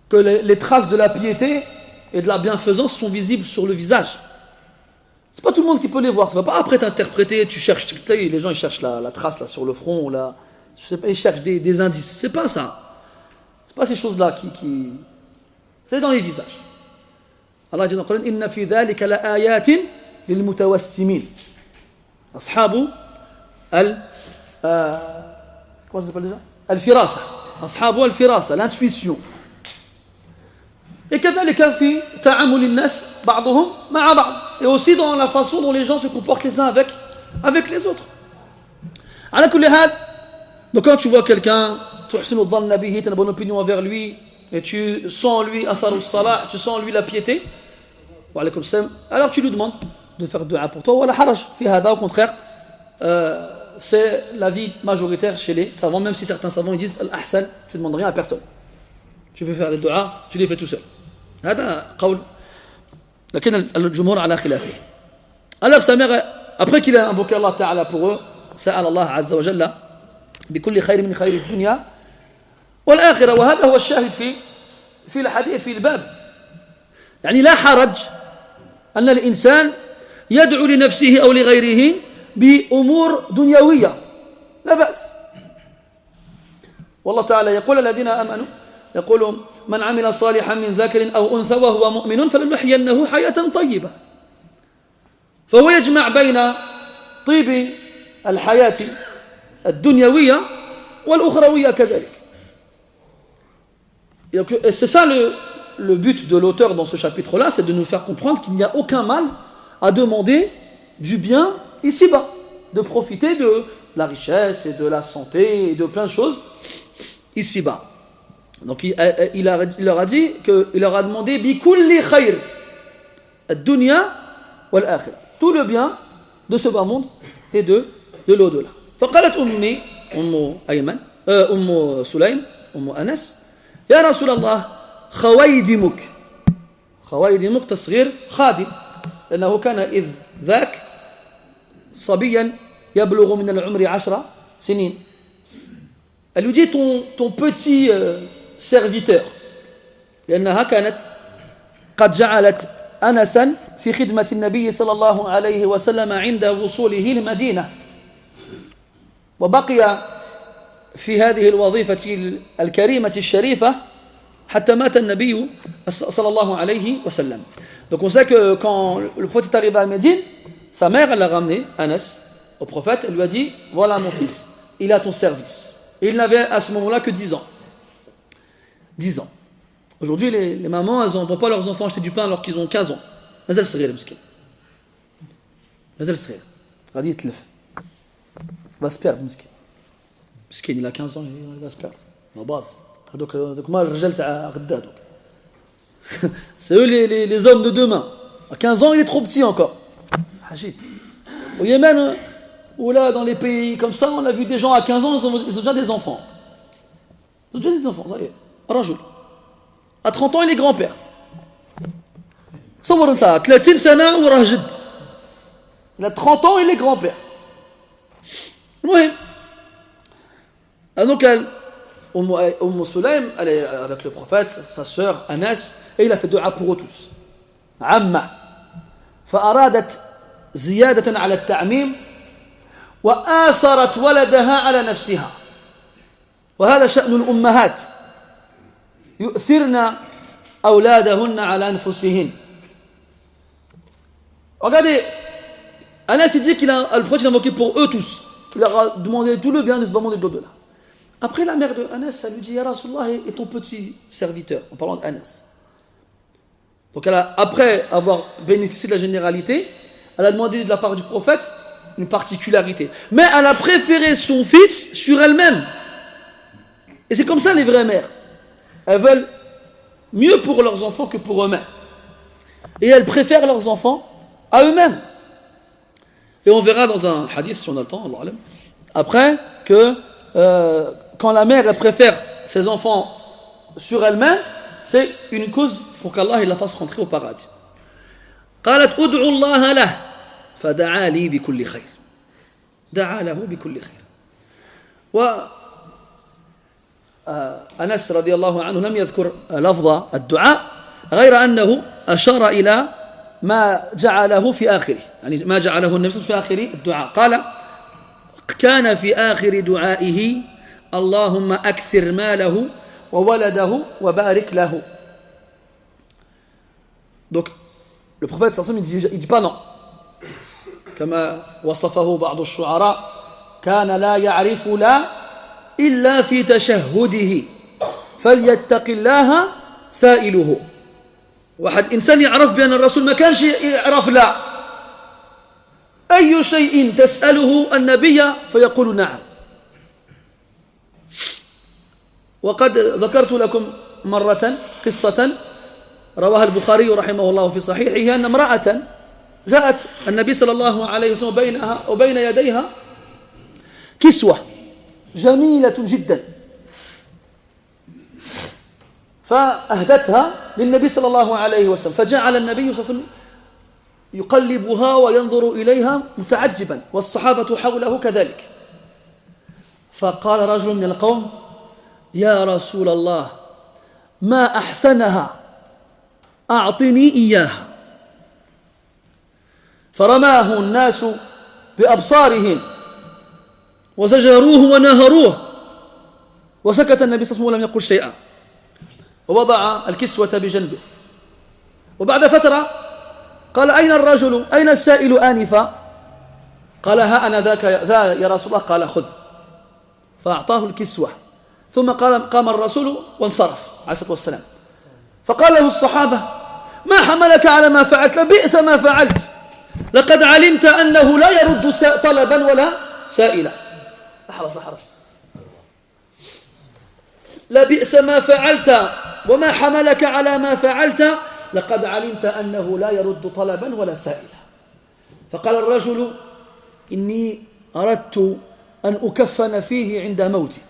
que les traces de la piété et de la bienfaisance sont visibles sur le visage. C'est pas tout le monde qui peut les voir. Tu vas pas après t'interpréter, tu cherches, les gens ils cherchent la trace là sur le front, là, je sais pas, ils cherchent des indices. C'est pas ça. C'est pas ces choses-là qui... C'est dans les visages. Allah dit dans le Coran inna fi dhalika la ayatin lil mutawassimin. Ashabu comment ça s'appelle déjà? Al-firasa. Ashabu al-firasa, l'intuition. Et كذلك في تعامل الناس بعضهم مع بعض. Et aussi dans la façon dont les gens se comportent les uns avec les autres. على كل حال, donc quand tu vois quelqu'un, tu as une bonne opinion envers lui, et tu sens en lui atharu salah, tu sens en lui la piété, alors tu lui demandes de faire dua pour toi. Wala haraj fi hada, au contraire, c'est l'avis majoritaire chez les savants, même si certains savants ils disent al-ahsan, tu ne demandes rien à personne. Tu veux faire des duas, tu les fais tout seul. هذا قول لكن الجمهور على خلافه. Alors sa mère, après qu'il a invoqué Allah Ta'ala pour eux, سأل الله عز وجل بكل خير من خير الدنيا والآخرة. وهذا هو الشاهد في الحديث في الباب. يعني لا حرج أن الإنسان يدعو لنفسه أو لغيره بأمور دنيوية، لا بأس. والله تعالى يقول الذين آمنوا يقول من عمل صالحا من ذكر أو أنثى وهو مؤمن فلنحيينه حياة طيبة. فهو يجمع بين طيب الحياة الدنيوية والأخروية كذلك. Et c'est ça le but de l'auteur dans ce chapitre-là, c'est de nous faire comprendre qu'il n'y a aucun mal à demander du bien ici-bas, de profiter de la richesse et de la santé et de plein de choses ici-bas. Donc il leur a dit qu'il leur a demandé bikulli khayr ad-dunya wal-akhirah, tout le bien de ce bas monde et de l'au-delà. فقالت أمي أم أيمن أم سليم أم أنس يا رسول الله خويدمك. خويدمك تصغير خادم، لأنه كان إذ ذاك صبيا يبلغ من العمر 10 سنين. Elle lui dit ton petit serviteur، لأنها كانت قد جعلت أنسا في خدمة النبي صلى الله عليه وسلم عند وصوله المدينة، وبقي في هذه الوظيفة الكريمة الشريفة حتى مات النبي صلى الله عليه وسلم. Donc on sait que quand le prophète est arrivé à Médine, sa mère elle l'a ramené, Anas, au prophète. Elle lui a dit voilà mon fils, il est à ton service. Et il n'avait à ce moment-là que 10 ans. 10 ans. Aujourd'hui, les mamans, elles n'envoient pas leurs enfants acheter du pain alors qu'ils ont 15 ans. مازال صغير مسكين. مازال صغير. غادي يتلف. Va se perdre مسكين. مسكين il a 15 ans il va se perdre la base donc ما الرجال تاع غدا دوك c'est eux les hommes de demain à 15 ans il est trop petit encore عجيب au Yémen ou là dans les pays comme ça on a vu des gens à 15 ans ils ont déjà des enfants ça y est رجل à 30 ans il est grand-père صور انت 30 سنه وراه جد il a 30 ans il est grand-père المهم donc Umm Sulaym elle est avec le prophète sa sœur Anas et il a fait dua pour eux tous عمه فأرادت زيادة على التعميم وآثرت ولدها على نفسها وهذا شأن الأمهات يؤثرن أولادهن على أنفسهن. Regardez, Anas il dit le prophète a invoqué pour eux tous. Il leur a demandé tout le bien de ce monde et de l'au-delà. Après la mère de Anas, elle lui dit Ya Rasulallah et ton petit serviteur, en parlant d'Anas. Donc après avoir bénéficié de la généralité, elle a demandé de la part du prophète une particularité. Mais elle a préféré son fils sur elle-même. Et c'est comme ça les vraies mères. Elles veulent mieux pour leurs enfants que pour eux-mêmes. Et elles préfèrent leurs enfants à eux-mêmes. Et on verra dans un hadith, si on a le temps, Allah alam, après que quand la mère elle préfère ses enfants sur elle-même, c'est une cause pour qu'Allah il la fasse rentrer au paradis. قالت ادعوا الله له فدعا لي بكل خير دعا له بكل خير وأنس رضي الله عنه لم يذكر لفظ الدعاء غير أنه أشار إلى ما جعله في آخره يعني ما جعله النبي صلى الله عليه وسلم في آخر الدعاء قال كان في آخر دعائه اللهم أكثر ماله وولده وبارك له. Donc le prophète sallallahu alayhi wa sallam il dit pas non. كما وصفه بعض الشعراء كان لا يعرف لا إلا في تشهده فليتق الله سائله. واحد إنسان يعرف بأن الرسول ما كانش يعرف لا أي شيء تسأله النبي فيقول نعم. وقد ذكرت لكم مرة قصة رواها البخاري رحمه الله في صحيحه أن امرأة جاءت النبي صلى الله عليه وسلم بينها وبين يديها كسوة جميلة جدا فأهدتها للنبي صلى الله عليه وسلم فجعل النبي صلى الله عليه وسلم يقلبها وينظر إليها متعجبا والصحابة حوله كذلك. فقال رجل من القوم يا رسول الله ما أحسنها أعطني إياها. فرماه الناس بأبصارهم وزجروه ونهروه وسكت النبي صلى الله عليه وسلم ولم يقل شيئا ووضع الكسوة بجنبه. وبعد فترة قال أين الرجل أين السائل آنفا؟ قال ها أنا ذا يا رسول الله. قال خذ فأعطاه الكسوة ثم قام الرسول وانصرف عليه الصلاة والسلام. فقال له الصحابة ما حملك على ما فعلت؟ لبئس ما فعلت لقد علمت أنه لا يرد طلبا ولا سائلا. لا حرج لبئس ما فعلت وما حملك على ما فعلت لقد علمت أنه لا يرد طلبا ولا سائلا. فقال الرجل إني أردت أن أكفن فيه عند موتي.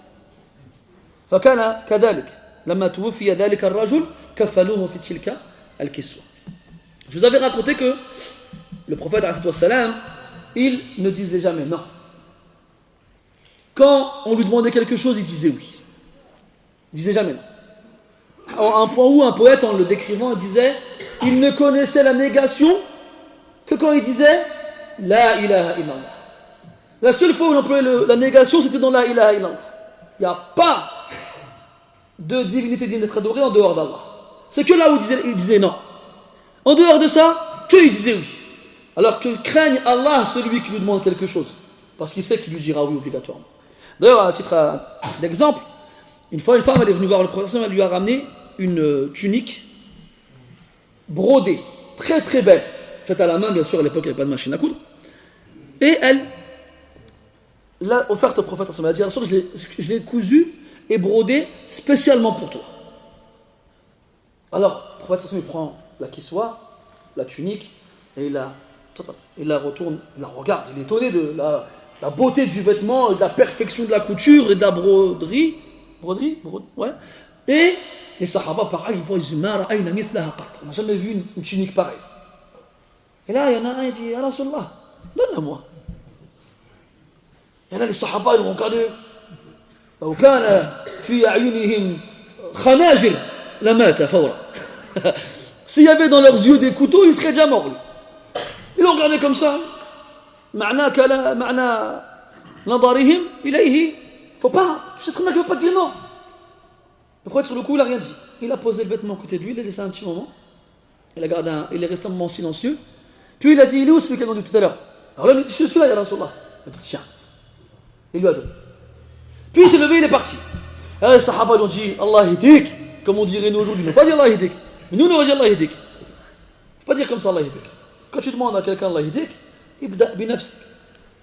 فكان كذلك لما توفي ذلك الرجل كفلوه في تلك الكسوة. Je vous avais raconté que le prophète il ne disait jamais non. Quand on lui demandait quelque chose, il disait oui. Il disait jamais non. À un point où un poète, en le décrivant, il disait il ne connaissait la négation que quand il disait La ilaha illallah. La seule fois où on employait la négation, c'était dans la ilaha illallah. Il n'y a pas de divinité digne d'être adorée en dehors d'Allah. C'est que là où il disait non. En dehors de ça, il disait oui. Alors que craigne Allah celui qui lui demande quelque chose, parce qu'il sait qu'il lui dira oui obligatoirement. D'ailleurs, à titre d'exemple, une fois une femme elle est venue voir le prophète, elle lui a ramené une tunique brodée, très très belle, faite à la main, bien sûr, à l'époque il n'y avait pas de machine à coudre, et elle il l'a offerte au prophète. Il a dit, je l'ai cousu et brodé spécialement pour toi. Alors, le prophète il prend la kiswa, la tunique, et il la retourne, il la regarde, il est étonné de la beauté du vêtement, de la perfection de la couture et de la broderie. Ouais. Et les sahaba, pareil, ils voient, on n'a jamais vu une tunique pareille. Et là, il y en a un, il dit, Ya Rasulallah, donne-la moi. Et là, les sahaba, ils vont regarder. لو كان في أعينهم خناجر لمات فورا. S'il y avait dans leurs yeux des couteaux, ils seraient déjà morts. Ils l'ont regardé comme ça. معنى نظرهم إليه. Faut pas. Tu sais très bien qu'il ne faut pas dire non. Le prophète sur le coup, il n'a rien dit. Il a posé le vêtement à côté de lui, il a laissé un petit moment. Il est resté un moment silencieux. Puis il a dit, il est où celui qui a demandé tout à l'heure? Alors là, il a dit, je suis là, ya Rasulallah. Il a dit, tiens. Il lui a donné. Puis il s'est levé, il est parti. Et les sahaba lui ont dit, Allah hidik. Comme on dirait nous aujourd'hui. Ne pas dire Allah hidik. Mais nous, on va dire Allah hidik. Il ne faut pas dire comme ça Allah hidik. Quand tu demandes à quelqu'un Allah hidik, ibda bi nafsik.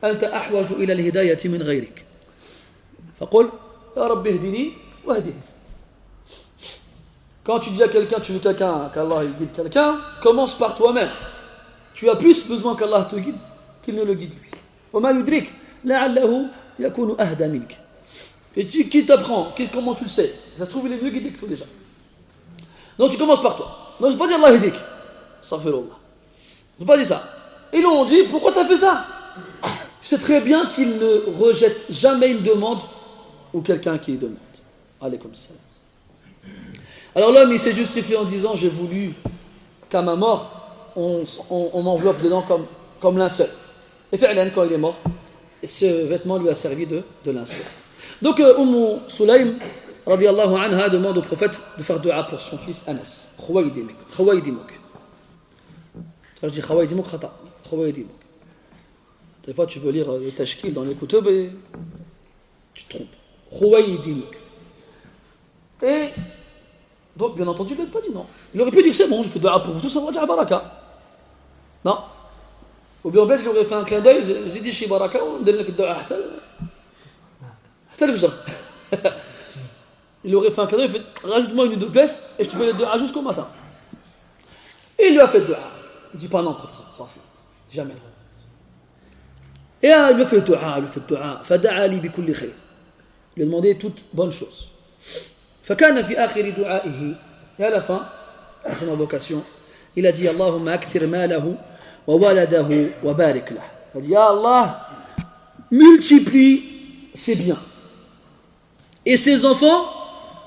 Anta ahwaju ila al-hidayati min ghayrik. Faqul, ya Rabbi hdini wa hdini. Quand tu dis à quelqu'un, tu veux quelqu'un, qu'Allah guide quelqu'un, commence par toi-même. Tu as plus besoin qu'Allah te guide qu'il ne le guide lui. وما يدرك لعله يكون أهدى منك. Et qui t'apprend? Comment tu le sais? Ça se trouve, il est mieux guidé que toi déjà. Donc tu commences par toi. Donc je ne pas dire Allah hidik. Astaghfirullah. Je ne pas dire ça. Ils lui ont dit, pourquoi tu as fait ça? Tu sais très bien qu'il ne rejette jamais une demande ou quelqu'un qui demande. Alaykoum salam. Alors l'homme, il s'est justifié en disant, j'ai voulu qu'à ma mort, on m'enveloppe dedans comme linceul. Et Fi'lan, quand il est mort, ce vêtement lui a servi de linceul. Donc Sulaym, radiyallahu anha, demande au prophète de faire dua pour son fils Anas. Khawaydimuk. Je dis Khawaydimuk khata. Khawaydimuk. Des fois tu veux lire le tashkil dans les kutub et tu te trompes. Khawaydimuk. Et donc bien entendu il n'a pas dit non. Il aurait pu dire c'est bon, je fais dua pour vous tous, Allah ja'al baraka. Non. Ou bien en fait, j'aurais fait un clin d'œil, j'ai dit chez Baraka, on donne le dua حتى le fajr. Il aurait fait un clin d'œil, il fait rajoute-moi une doublesse et je te fais le dua jusqu'au matin. Et il lui a fait le dua. Il ne dit pas non contre ça, sans ça. Jamais. Et il lui a fait le dua, فدعا لي بكل خير. Il lui a demandé toute bonne chose. فكان في آخر دعائه, et à la fin de son invocation, il a dit اللهم أكثر ماله وولده وبارك له. Il a dit ya Allah, multiplie ses biens et ses enfants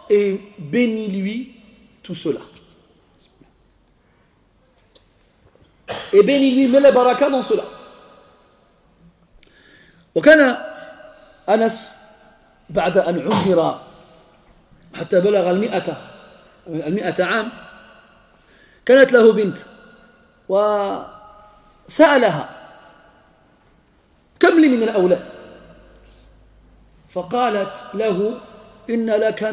et bénis-lui tout cela. Et bénis-lui, mets la baraka dans cela. وكان أنس بعد أن عمر حتى بلغ 100 عام كانت له بنت وسألها كم لي من الأولاد فقالت له إن لك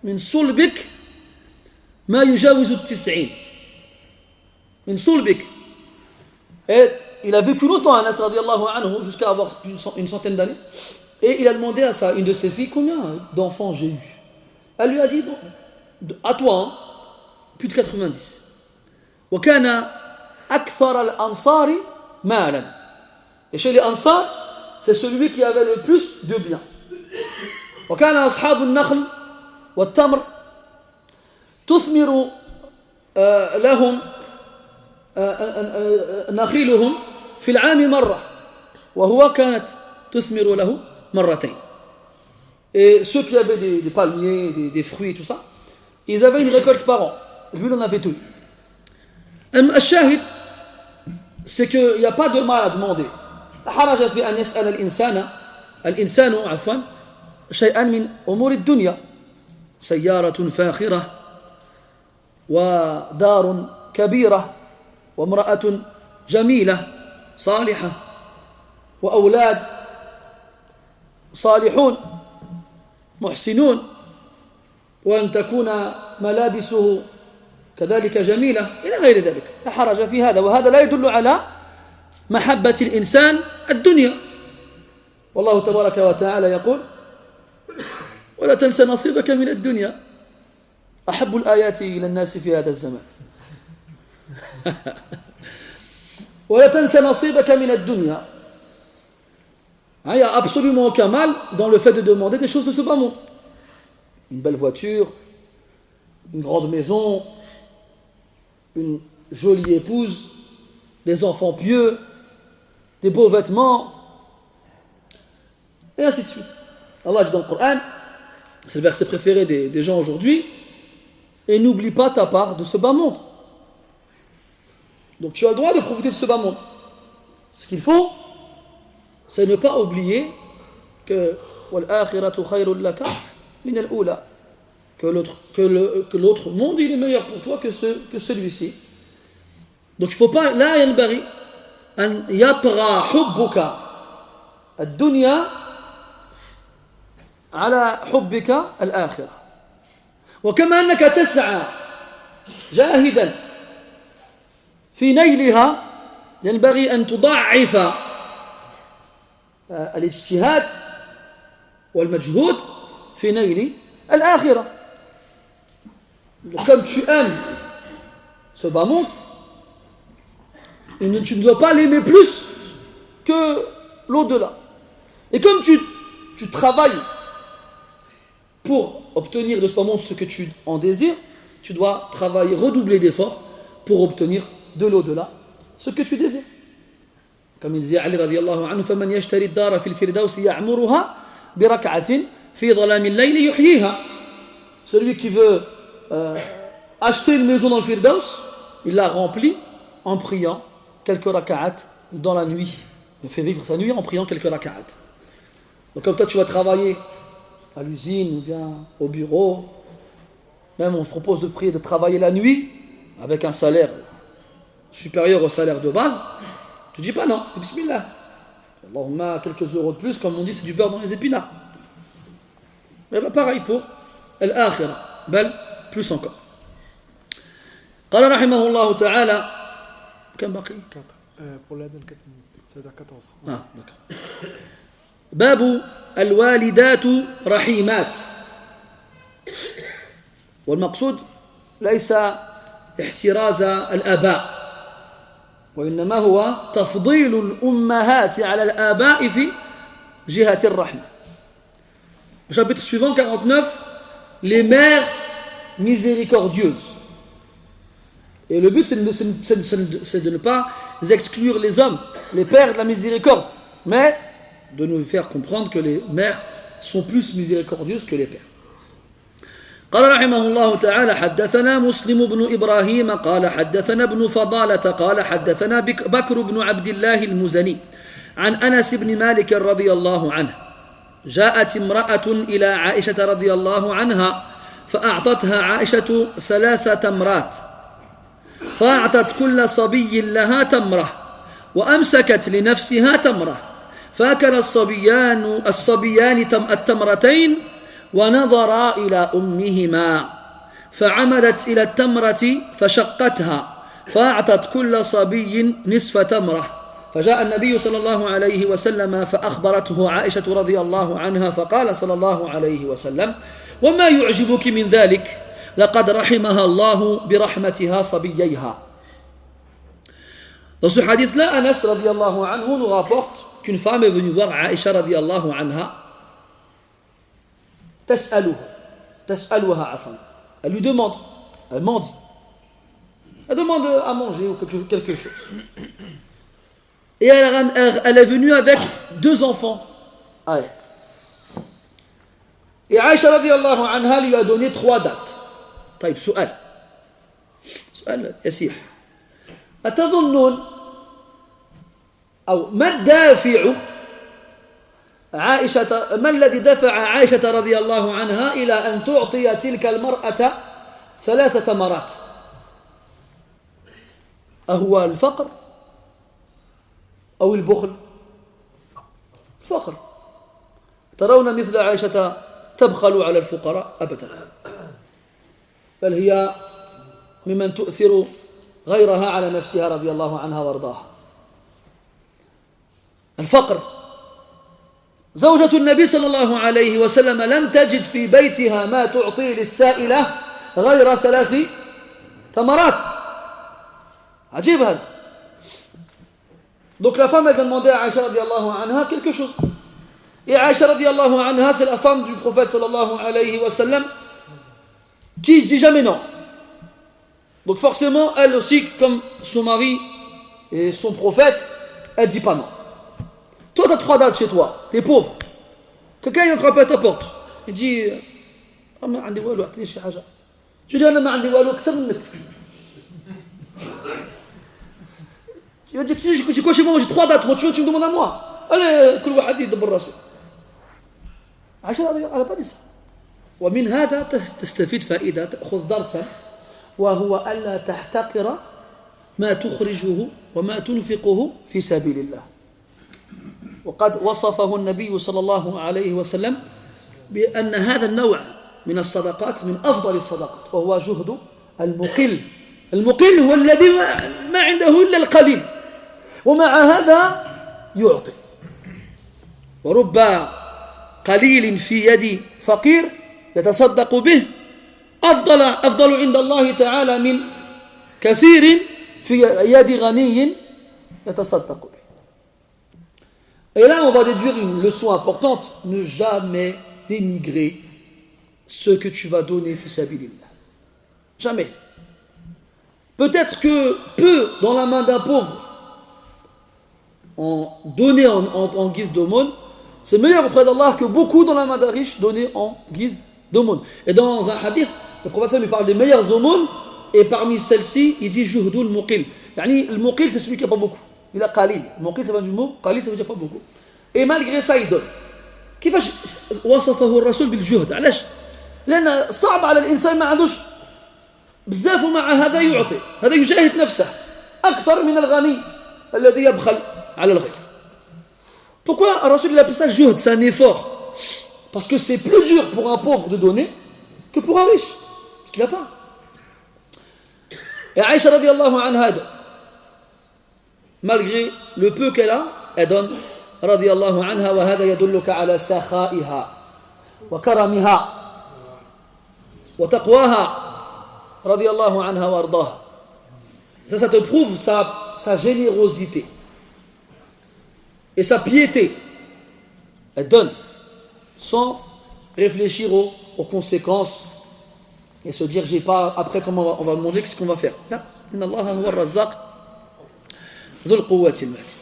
من صلبك ما يجاوز 90 من صلبك. Et il a vécu longtemps Anas radiallahu anhu jusqu'à avoir une centaine d'années et il a demandé à une de ses filles combien d'enfants j'ai eu. Elle lui a dit bon, à toi hein, plus de 90. وكان أكثر الأنصار مالا. Et chez les Ansar, c'est celui qui avait le plus de biens. وكان أصحاب النخل والتمر تثمر لهم نخيلهم في العام مرة وهو كانت تثمر له مرتين. Et ceux qui avaient des palmiers, des fruits et tout ça, ils avaient une récolte par an. Lui, il en avait deux. الشاهد, c'est qu'il n'y a pas de mal à demander. حرج في أن يسأل الإنسان عفوا شيئا من أمور الدنيا سيارة فاخرة ودار كبيرة وامرأة جميلة صالحة وأولاد صالحون محسنون وأن تكون ملابسه كذلك جميلة إلى غير ذلك. لا حرج في هذا, وهذا لا يدل على محبة الإنسان الدنيا. والله تبارك وتعالى يقول ولا تنسى نصيبك من الدنيا أحب الآيات إلى الناس في هذا الزمان ولا تنسى نصيبك من الدنيا. Il n'y a absolument aucun mal dans le fait de demander des choses de ce bas monde. Une belle voiture, une grande maison, une jolie épouse, des enfants pieux, des beaux vêtements, et ainsi de suite. Allah dit dans le Coran, c'est le verset préféré des gens aujourd'hui, et n'oublie pas ta part de ce bas monde. Donc tu as le droit de profiter de ce bas monde. Ce qu'il faut, c'est ne pas oublier que وَالْآخِرَةُ خَيْرٌ لَكَ مِنَ الْأُولَى, que l'autre monde il est meilleur pour toi que celui-ci. Donc il ne faut pas لا ينبغي أن يطغى حبك الدنيا على حبك الآخرة. وكما أنك تسعى جاهدا في نيلها ينبغي أن تضعف الاجتهاد والمجهود في نيل الآخرة. Comme tu aimes ce bas monde, tu ne dois pas l'aimer plus que l'au-delà. Et comme tu travailles pour obtenir de ce bas monde ce que tu en désires, tu dois travailler, redoubler d'efforts pour obtenir de l'au-delà ce que tu désires. Comme il disait Ali radiyallahu anhu, فَمَنْ يَشْتَرِ الدَّارَ فِي الْفِرْدَوْسِ يَعْمُرُهَا بِرَكْعَةٍ فِي ظَلَامِ اللَّيْلِ يُحْيِيهَا. Celui qui veut acheter une maison dans le Firdaus, il la remplit en priant quelques raka'at dans la nuit. Il fait vivre sa nuit en priant quelques raka'at. Donc comme toi tu vas travailler à l'usine ou bien au bureau, même on te propose de travailler la nuit avec un salaire supérieur au salaire de base, tu dis pas non, tu dis bismillah. Allahumma quelques euros de plus, comme on dit, c'est du beurre dans les épinards. Mais pareil pour al-akhirah, bel plus encore. قال رحمه الله تعالى كم بقي؟ pour l'Adhan 4 minutes, c'est à 14. d'accord. باب الوالدات رحيمات. والمقصود ليس احتراز الآباء وإنما هو تفضيل الأمهات على الآباء في جهة الرحمة. Chapitre suivant 49, les mères miséricordieuses. Et le but c'est de ne pas exclure les hommes, les pères de la miséricorde, mais de nous faire comprendre que les mères sont plus miséricordieuses que les pères. قال رحمه الله تعالى حدثنا مسلم بن إبراهيم قال حدثنا ابن فضالة قال حدثنا بكر بن عبد الله المزني عن أنس بن مالك رضي الله عنه جاءت امرأة إلى عائشة رضي الله عنها فأعطتها عائشة 3 تمرات فأعطت كل صبي لها تمرة وأمسكت لنفسها تمرة فأكل الصبيان التمرتين ونظرا إلى أمهما فعمدت إلى التمرة فشقتها فأعطت كل صبي نصف تمرة فجاء النبي صلى الله عليه وسلم فأخبرته عائشة رضي الله عنها فقال صلى الله عليه وسلم وما يعجبك من ذلك لقد رحمها الله برحمتها صبييها. Dans ce hadith-là, Anas radiallahu anhu nous rapporte qu'une femme est venue voir Aïcha radiallahu anha. تسألها عفوا. Elle lui demande, elle mendie. Elle demande à manger ou quelque chose. Et elle est venue avec 2 enfants. Et Aïcha radiallahu anha lui a donné 3 dates. طيب سؤال يسير أتظنون أو ما الدافع عائشة ما الذي دفع عائشة رضي الله عنها إلى أن تعطي تلك المرأة 3 تمرات؟ أهو الفقر أو البخل؟ الفقر. ترون مثل عائشة تبخل على الفقراء أبدا، بل هي ممن تؤثر غيرها على نفسها رضي الله عنها وارضاها. الفقر زوجة النبي صلى الله عليه وسلم لم تجد في بيتها ما تعطي للسائلة غير 3 تمرات. عجيب هذا. Donc la femme elle vient demander à Aïcha radiallahu anha quelque chose. Et Aïcha radiallahu anha c'est la femme du prophète sallallahu alayhi wa sallam qui dit jamais non. Donc forcément elle aussi comme son mari et son prophète elle dit pas non. Toi tu as 3 dates chez toi, tu es pauvre. Quelqu'un il frappe à ta porte. Il dit ما عندي والو اعطيني شي حاجه. Je dis انا ما عندي والو اكثر منك. Tu vas dire, tu quoi chez moi, j'ai 3 dates, moi tu me demandes à moi. Allez, كل واحد يدبر راسه. عائشة على pas dit ça. ومن هذا تستفيد فائدة تأخذ درسا وهو ألا تحتقر ما تخرجه وما تنفقه في سبيل الله. وقد وصفه النبي صلى الله عليه وسلم بأن هذا النوع من الصدقات من أفضل الصدقات وهو جهد المقل. المقل هو الذي ما عنده إلا القليل ومع هذا يعطي. ورب قليل في يد فقير يتصدق به أفضل عند الله تعالى من كثير في يد غني يتصدق به. Et là on va déduire une leçon importante, ne jamais dénigrer ce que tu vas donner fi sabilillah. Jamais. Peut-être que peu dans la main d'un pauvre donné en guise d'aumône, c'est meilleur auprès d'Allah que beaucoup dans la main d'un riche donné en guise d'aumône. Et dans un hadith, le prophète lui parle des meilleures aumônes, et parmi celles-ci, il dit juhdul muqil. Yani, le muqil, c'est celui qui n'a pas beaucoup. Il a qalil. Muqil, ça vient du mot, qalil, ça veut dire pas beaucoup. Et malgré ça, il donne. كيفاش وصفه الرسول بالجهد؟ علاش؟ لأن صعب على الإنسان ما عندوش بزاف ومع هذا يعطي. هذا يجاهد نفسه أكثر من الغني الذي يبخل على الغير. Pourquoi Rasul appelle ça juhd? C'est un effort. Parce que c'est plus dur pour un pauvre de donner que pour un riche. Parce qu'il n'a pas. Et Aïcha radiallahu anha donne. Malgré le peu qu'elle a, elle donne. radiallahu anha wa hada yadulluka ala sakhaiha wa karamiha wa taqwaha radiallahu anha wa ardaha. Ça te prouve sa générosité et sa piété. Elle donne sans réfléchir aux conséquences et se dire j'ai pas, après comment on va manger, qu'est-ce qu'on va faire. Là, inna Allah huwa ar-razzaq dhul quwwati al-matin.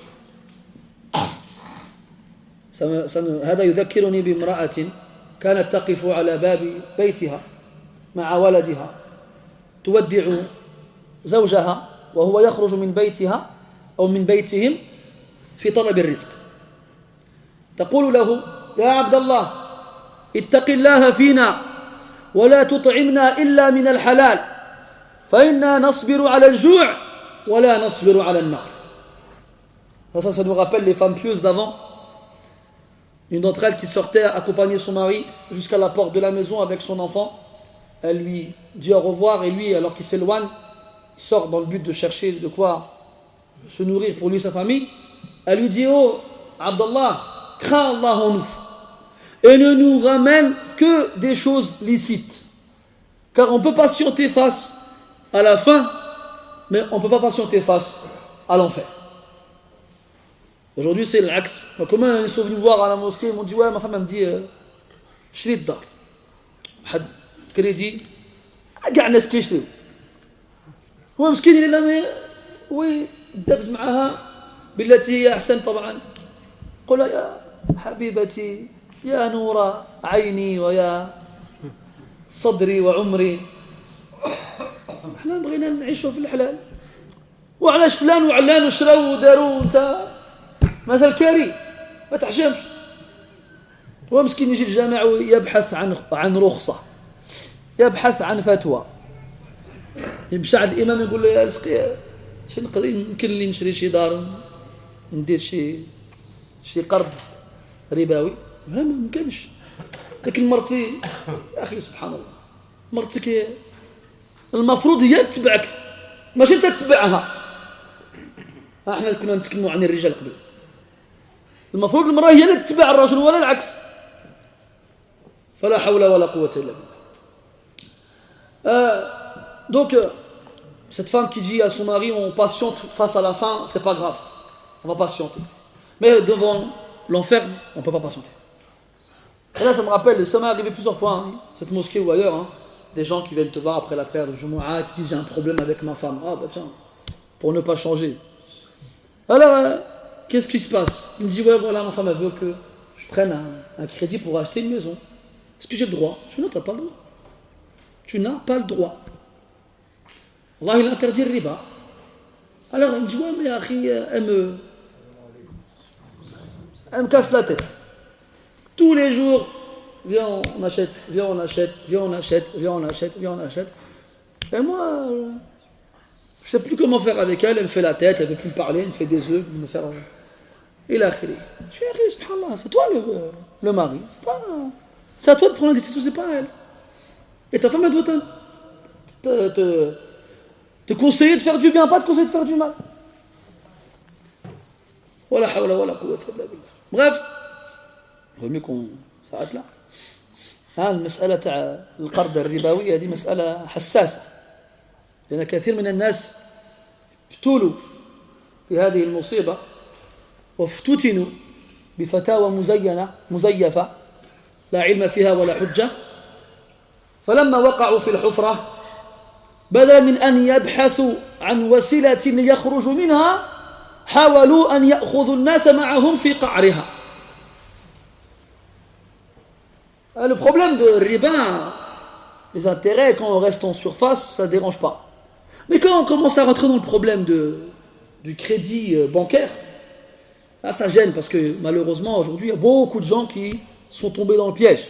هذا يذكرني بامرأة كانت تقف على باب بيتها مع ولدها تودع زوجها وهو يخرج من بيتها أو من بيتهم في طلب الرزق. تقول له يا عبد الله اتق الله فينا ولا تطعمنا إلا من الحلال فإنا نصبر على الجوع ولا نصبر على النار. Ça nous rappelle les femmes pieuses d'avant. Une d'entre elles qui sortait accompagner son mari jusqu'à la porte de la maison avec son enfant. Elle lui dit au revoir et lui, alors qu'il s'éloigne, il sort dans le but de chercher de quoi se nourrir pour lui et sa famille. Elle lui dit oh Abdallah, crains Allah en nous et ne nous ramène que des choses licites, car on peut patienter face à la faim mais on ne peut pas patienter face à l'enfer. Aujourd'hui c'est l'axe. Comment ils sont venus me voir à la mosquée, ils m'ont dit ouais ma femme elle me dit شري الدار حد كريدي كاع الناس كيشريو هو مسكين اللي ما ويدبز معها بالتي هي احسن طبعا. قل يا حبيبتي يا نور عيني ويا صدري وعمري احنا بغينا نعيشوا في الحلال وعلاش فلان وعلان وشراو وداروا انت مثل كاري ما تحشمش. هو مسكين يجي الجامع ويبحث عن رخصة يبحث عن فتوى يمشي على الإمام يقول له يا الفقيه شنو نقدر يمكن لي نشري شي دار ندير شي قرض ربوي. لا ما يمكنش. لكن مرتي يا أخي سبحان الله مرتك المفروض هي تتبعك ماشي تتبعها. احنا كنا نتكلموا عن الرجال قبل المفروض المرأة هي اللي تتبع الرجل ولا العكس. فلا حول ولا قوة إلا بالله. Donc, cette femme qui dit à son mari, on patiente face à la fin, c'est pas grave, on va patienter. Mais devant l'enfer, on ne peut pas patienter. Et là, ça me rappelle, ça m'est arrivé plusieurs fois, hein, cette mosquée ou ailleurs, hein, des gens qui viennent te voir après la prière de Jumu'ah, qui disent j'ai un problème avec ma femme. Ah bah tiens, pour ne pas changer. Alors, qu'est-ce qui se passe? Il me dit, ouais, voilà, ma femme, elle veut que je prenne un crédit pour acheter une maison. Est-ce que j'ai le droit? Je dis, non, tu n'as pas le droit. Tu n'as pas le droit. Allah, il interdit le riba. Alors, il me dit, ouais, mais Akhi, elle me casse la tête. Tous les jours, viens, on achète, viens, on achète, viens, on achète, viens, on achète, viens, on achète. Et moi, je ne sais plus comment faire avec elle, elle me fait la tête, elle ne veut plus me parler, elle me fait des œufs, elle me fait... Et là, je dis, subhanallah, c'est toi le mari, c'est à toi de prendre la décision, c'est pas elle. Et ta femme, elle doit te conseiller de faire du bien, pas te conseiller de faire du mal. Wala hawla wala quwwata illa billah. Bref, il vaut mieux qu'on s'arrête là. المسألة القرض الربوي هذه مسألة حساسة لأن كثير من الناس ابتلوا بهذه المصيبة وافتتنوا بفتاوى مزيفة لا علم فيها ولا حجة فلما وقعوا في الحفرة بدلا من أن يبحثوا عن وسيلة ليخرجوا منها حاولوا أن يأخذوا الناس معهم في قعرها. Le problème de riba, les intérêts, quand on reste en surface, ça ne dérange pas. Mais quand on commence à rentrer dans le problème du crédit bancaire, là ça gêne parce que malheureusement aujourd'hui il y a beaucoup de gens qui sont tombés dans le piège.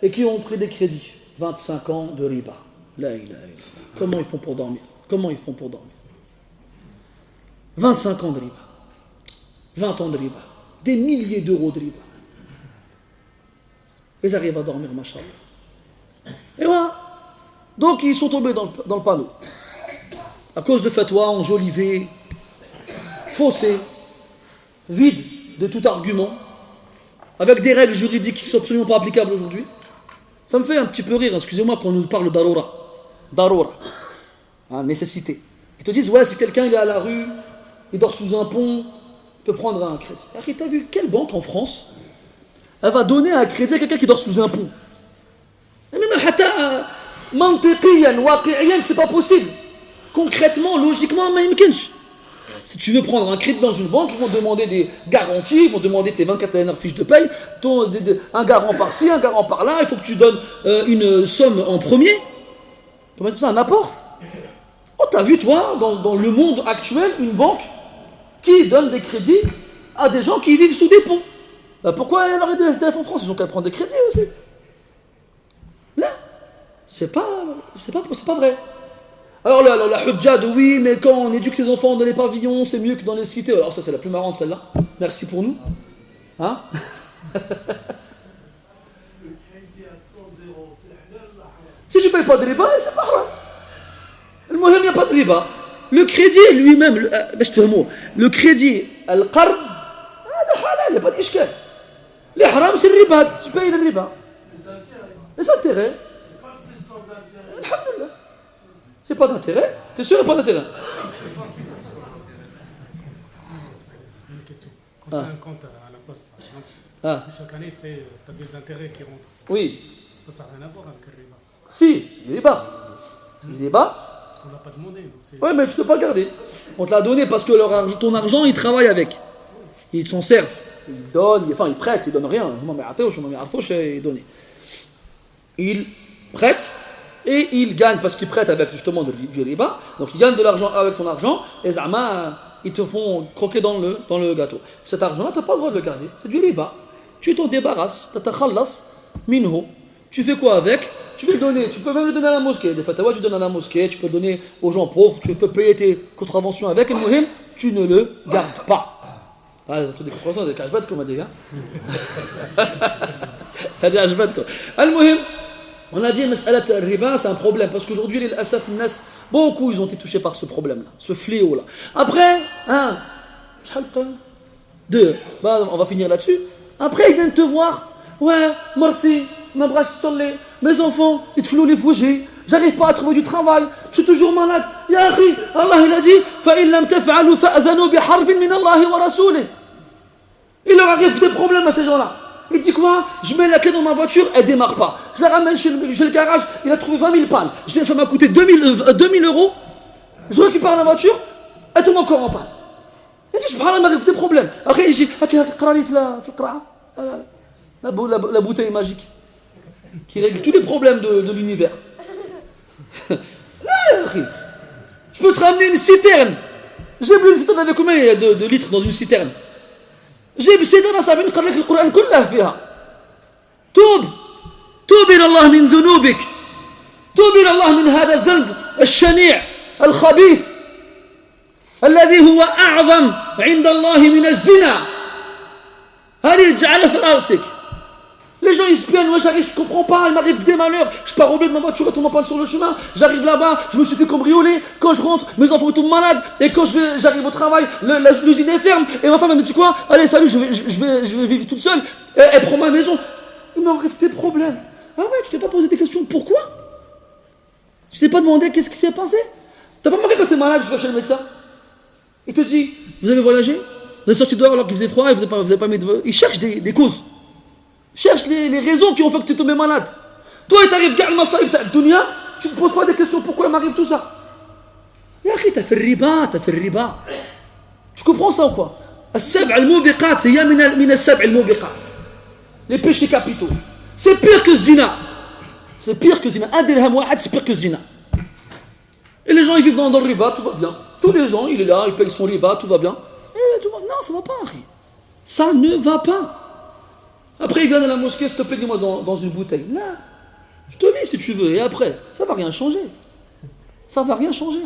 Et qui ont pris des crédits. 25 ans de riba. La ilaha illallah. Comment ils font pour dormir? 25 ans de riba. 20 ans de riba. Des milliers d'euros de riba. Ils arrivent à dormir, machallah. Et voilà. Donc ils sont tombés dans le panneau. À cause de fatwa enjolivés, faussés, vides de tout argument, avec des règles juridiques qui ne sont absolument pas applicables aujourd'hui. Ça me fait un petit peu rire, excusez-moi, quand on nous parle d'Aroura. Nécessité. Ils te disent, ouais, si quelqu'un il est à la rue, il dort sous un pont, il peut prendre un crédit. Et t'as vu quelle banque en France elle va donner un crédit à quelqu'un qui dort sous un pont? Et même c'est pas possible. Concrètement, logiquement, ما يمكنش. Si tu veux prendre un crédit dans une banque, ils vont demander des garanties, ils vont demander tes 24 dernières fiches de paye, un garant par-ci, un garant par-là, il faut que tu donnes une somme en premier. Comment c'est ça, un apport? Oh, t'as vu, toi, dans le monde actuel, une banque qui donne des crédits à des gens qui vivent sous des ponts. Pourquoi il y en aurait des SDF en France? Ils ont qu'à prendre des crédits aussi. Là, c'est pas vrai. Alors la hujja de oui, mais quand on éduque ses enfants dans les pavillons, c'est mieux que dans les cités. Alors ça, c'est la plus marrante celle-là. Merci pour nous. Hein? Si tu ne payes pas de riba, c'est pas grave. Le moyen, il n'y a pas de riba. Le crédit lui-même, le crédit, al-qard, il n'y a pas d'ishkal. Les haram, c'est le riba. Tu payes le riba. Les intérêts. Alhamdulillah. Il n'y a pas d'intérêt. T'es sûr qu'il n'y a pas d'intérêt? Une question. Quand tu as un compte à la poste, par exemple, chaque année, tu as des intérêts qui rentrent. Oui. Ça n'a rien à voir avec le riba. Si, le riba. Parce qu'on ne l'a pas demandé. Oui, mais tu ne peux pas garder. On te l'a donné parce que ton argent, ils travaillent avec. Ils s'en servent. Ils donnent, ils prêtent, ils ne donnent rien. Ils donnent. Ils prêtent et ils gagnent parce qu'ils prêtent avec justement du riba. Donc ils gagnent de l'argent avec ton argent et ils te font croquer dans le gâteau. Cet argent-là, tu n'as pas le droit de le garder. C'est du riba. Tu t'en débarrasses. Tu fais quoi avec? Tu peux même le donner à la mosquée. Des fatwas, tu donnes à la mosquée, tu peux donner aux gens pauvres, tu peux payer tes contraventions avec. Et tu ne le gardes pas. Ah, les des contraventions, des cashbats, comme on dit. Des cashbats, quoi. Al-Muhim, on a dit, mas'alat riba, c'est un problème. Parce qu'aujourd'hui, les asaf nas, beaucoup, ils ont été touchés par ce problème-là, ce fléau-là. Après, 2. Bah, on va finir là-dessus. Après, ils viennent te voir. Ouais, Marty, ma brache salé, mes enfants, ils te flou les fouges. J'arrive pas à trouver du travail. Je suis toujours malade. Ya akhi, Allah il a dit فَإِن لَمْ تَفْعَلُوا فَأَذَنُوا بِحَرْبٍ مِّنَ اللَّهِ وَرَسُولِهِ. Il leur arrive des problèmes à ces gens-là. Il dit quoi? Je mets la clé dans ma voiture, elle démarre pas. Je la ramène chez le garage, il a trouvé 20 000 pannes. Ça m'a coûté 2 000 euros. Je récupère la voiture, elle tombe encore en panne. Il dit, subhanallah, m'arrive des problèmes. Après, il dit, la bouteille magique qui règle tous les problèmes de l'univers. Je peux te ramener une citerne. J'ai bu une citerne avec combien de litres dans une citerne? جيب الشيطان أصابع نقرأ لك القرآن كله فيها. توب إلى الله من ذنوبك. توب إلى الله من هذا الذنب الشنيع الخبيث الذي هو أعظم عند الله من الزنا. هذه اجعلها في رأسك. Les gens ils se plaignent, moi j'arrive, je comprends pas, il m'arrive des malheurs, je pars au bled de ma voiture, elle tombe en panne sur le chemin, j'arrive là-bas, je me suis fait cambrioler, quand je rentre, mes enfants tombent malades, et quand j'arrive au travail, l'usine est ferme, et ma femme elle me dit quoi? Allez salut, je vais vivre toute seule, elle prend ma maison. Il m'arrive des problèmes. Ah ouais, tu t'es pas posé des questions, pourquoi? Tu t'es pas demandé qu'est-ce qui s'est passé? T'as pas manqué quand t'es malade, tu vas chez le médecin? Il te dit, vous avez voyagé? Vous êtes sorti dehors alors qu'il faisait froid et vous avez pas mis de... Il cherche des causes. Cherche les raisons qui ont fait que tu es tombé malade. Toi, il t'arrive gars le masaïb ta dunya, tu ne te poses pas des questions pourquoi il m'arrive tout ça. Ya akhi, t'as fait le riba. Tu comprends ça ou quoi? السبع الموبقات هي من السبع الموبقات. Les péchés capitaux. C'est pire que zina. C'est pire que zina. Un dirham wahad, c'est pire que zina. Et les gens, ils vivent dans le riba, tout va bien. Tous les ans, il est là, il paye son riba, tout va bien. Non, ça va pas, akhi. Ça ne va pas. Après, il vient à la mosquée, s'il te plaît, dis-moi dans une bouteille. Là, je te mets si tu veux. Et après, ça va rien changer. Ça va rien changer.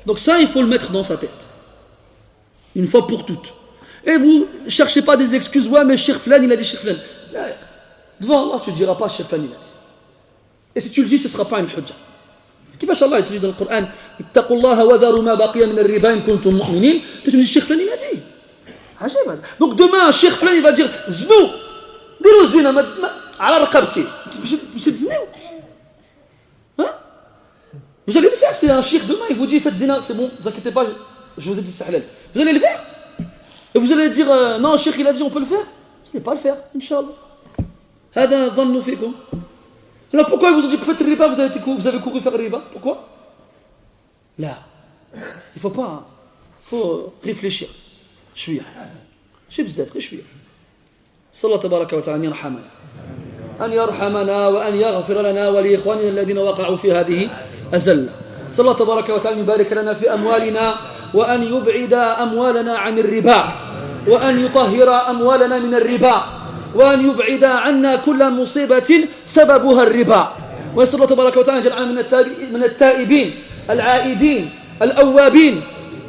Donc ça, il faut le mettre dans sa tête. Une fois pour toutes. Et vous ne cherchez pas des excuses. Ouais, mais Cheikh Flan, il a dit Cheikh Flan. Là, devant Allah, tu ne diras pas Cheikh Flan, il a dit. Et si tu le dis, ce ne sera pas une hujja. كيفاش الله يتجي dans le Coran اتقوا الله وذروا ما بقي من الربا إن كنتم مؤمنين. Tu dis Cheikh Flan, il a dit. Donc demain, Cheikh Flan, il va dire Znou, dis-le zina, ala raqabti. Monsieur zina. Hein? Vous allez le faire, c'est un cheikh demain, il vous dit faites zina, c'est bon, ne vous inquiétez pas, je vous ai dit c'est halal. Vous allez le faire? Et vous allez dire non, cheikh il a dit on peut le faire? Vous n'allez pas le faire, Inch'Allah. هذا ظن فيكم. Alors pourquoi ils vous ont dit faites le riba, vous avez couru faire le riba? Pourquoi? Là, il faut pas, il faut réfléchir. شوية بزاف غير شوية. صلى الله تبارك وتعالى أن يرحمنا وأن يغفر لنا ولإخواننا الذين وقعوا في هذه الزلة. صلى الله تبارك وتعالى يبارك لنا في أموالنا وأن يبعد أموالنا عن الربا وأن يطهر أموالنا من الربا وأن يبعد عنا كل مصيبة سببها الربا. ونسأل الله تبارك وتعالى أن يجعلنا من التائبين العائدين الأوابين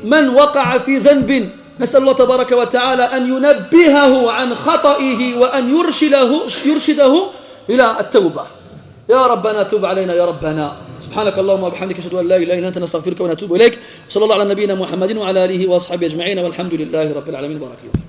من وقع في ذنب. نسأل الله تبارك وتعالى أن ينبهه عن خطئه وأن يرشده إلى التوبة. يا ربنا تب علينا يا ربنا. سبحانك اللهم وبحمدك أشهد أن لا إله إلا أنت نستغفرك ونتوب إليك. صلى الله على نبينا محمد وعلى آله وأصحابه أجمعين والحمد لله رب العالمين. بارك الله.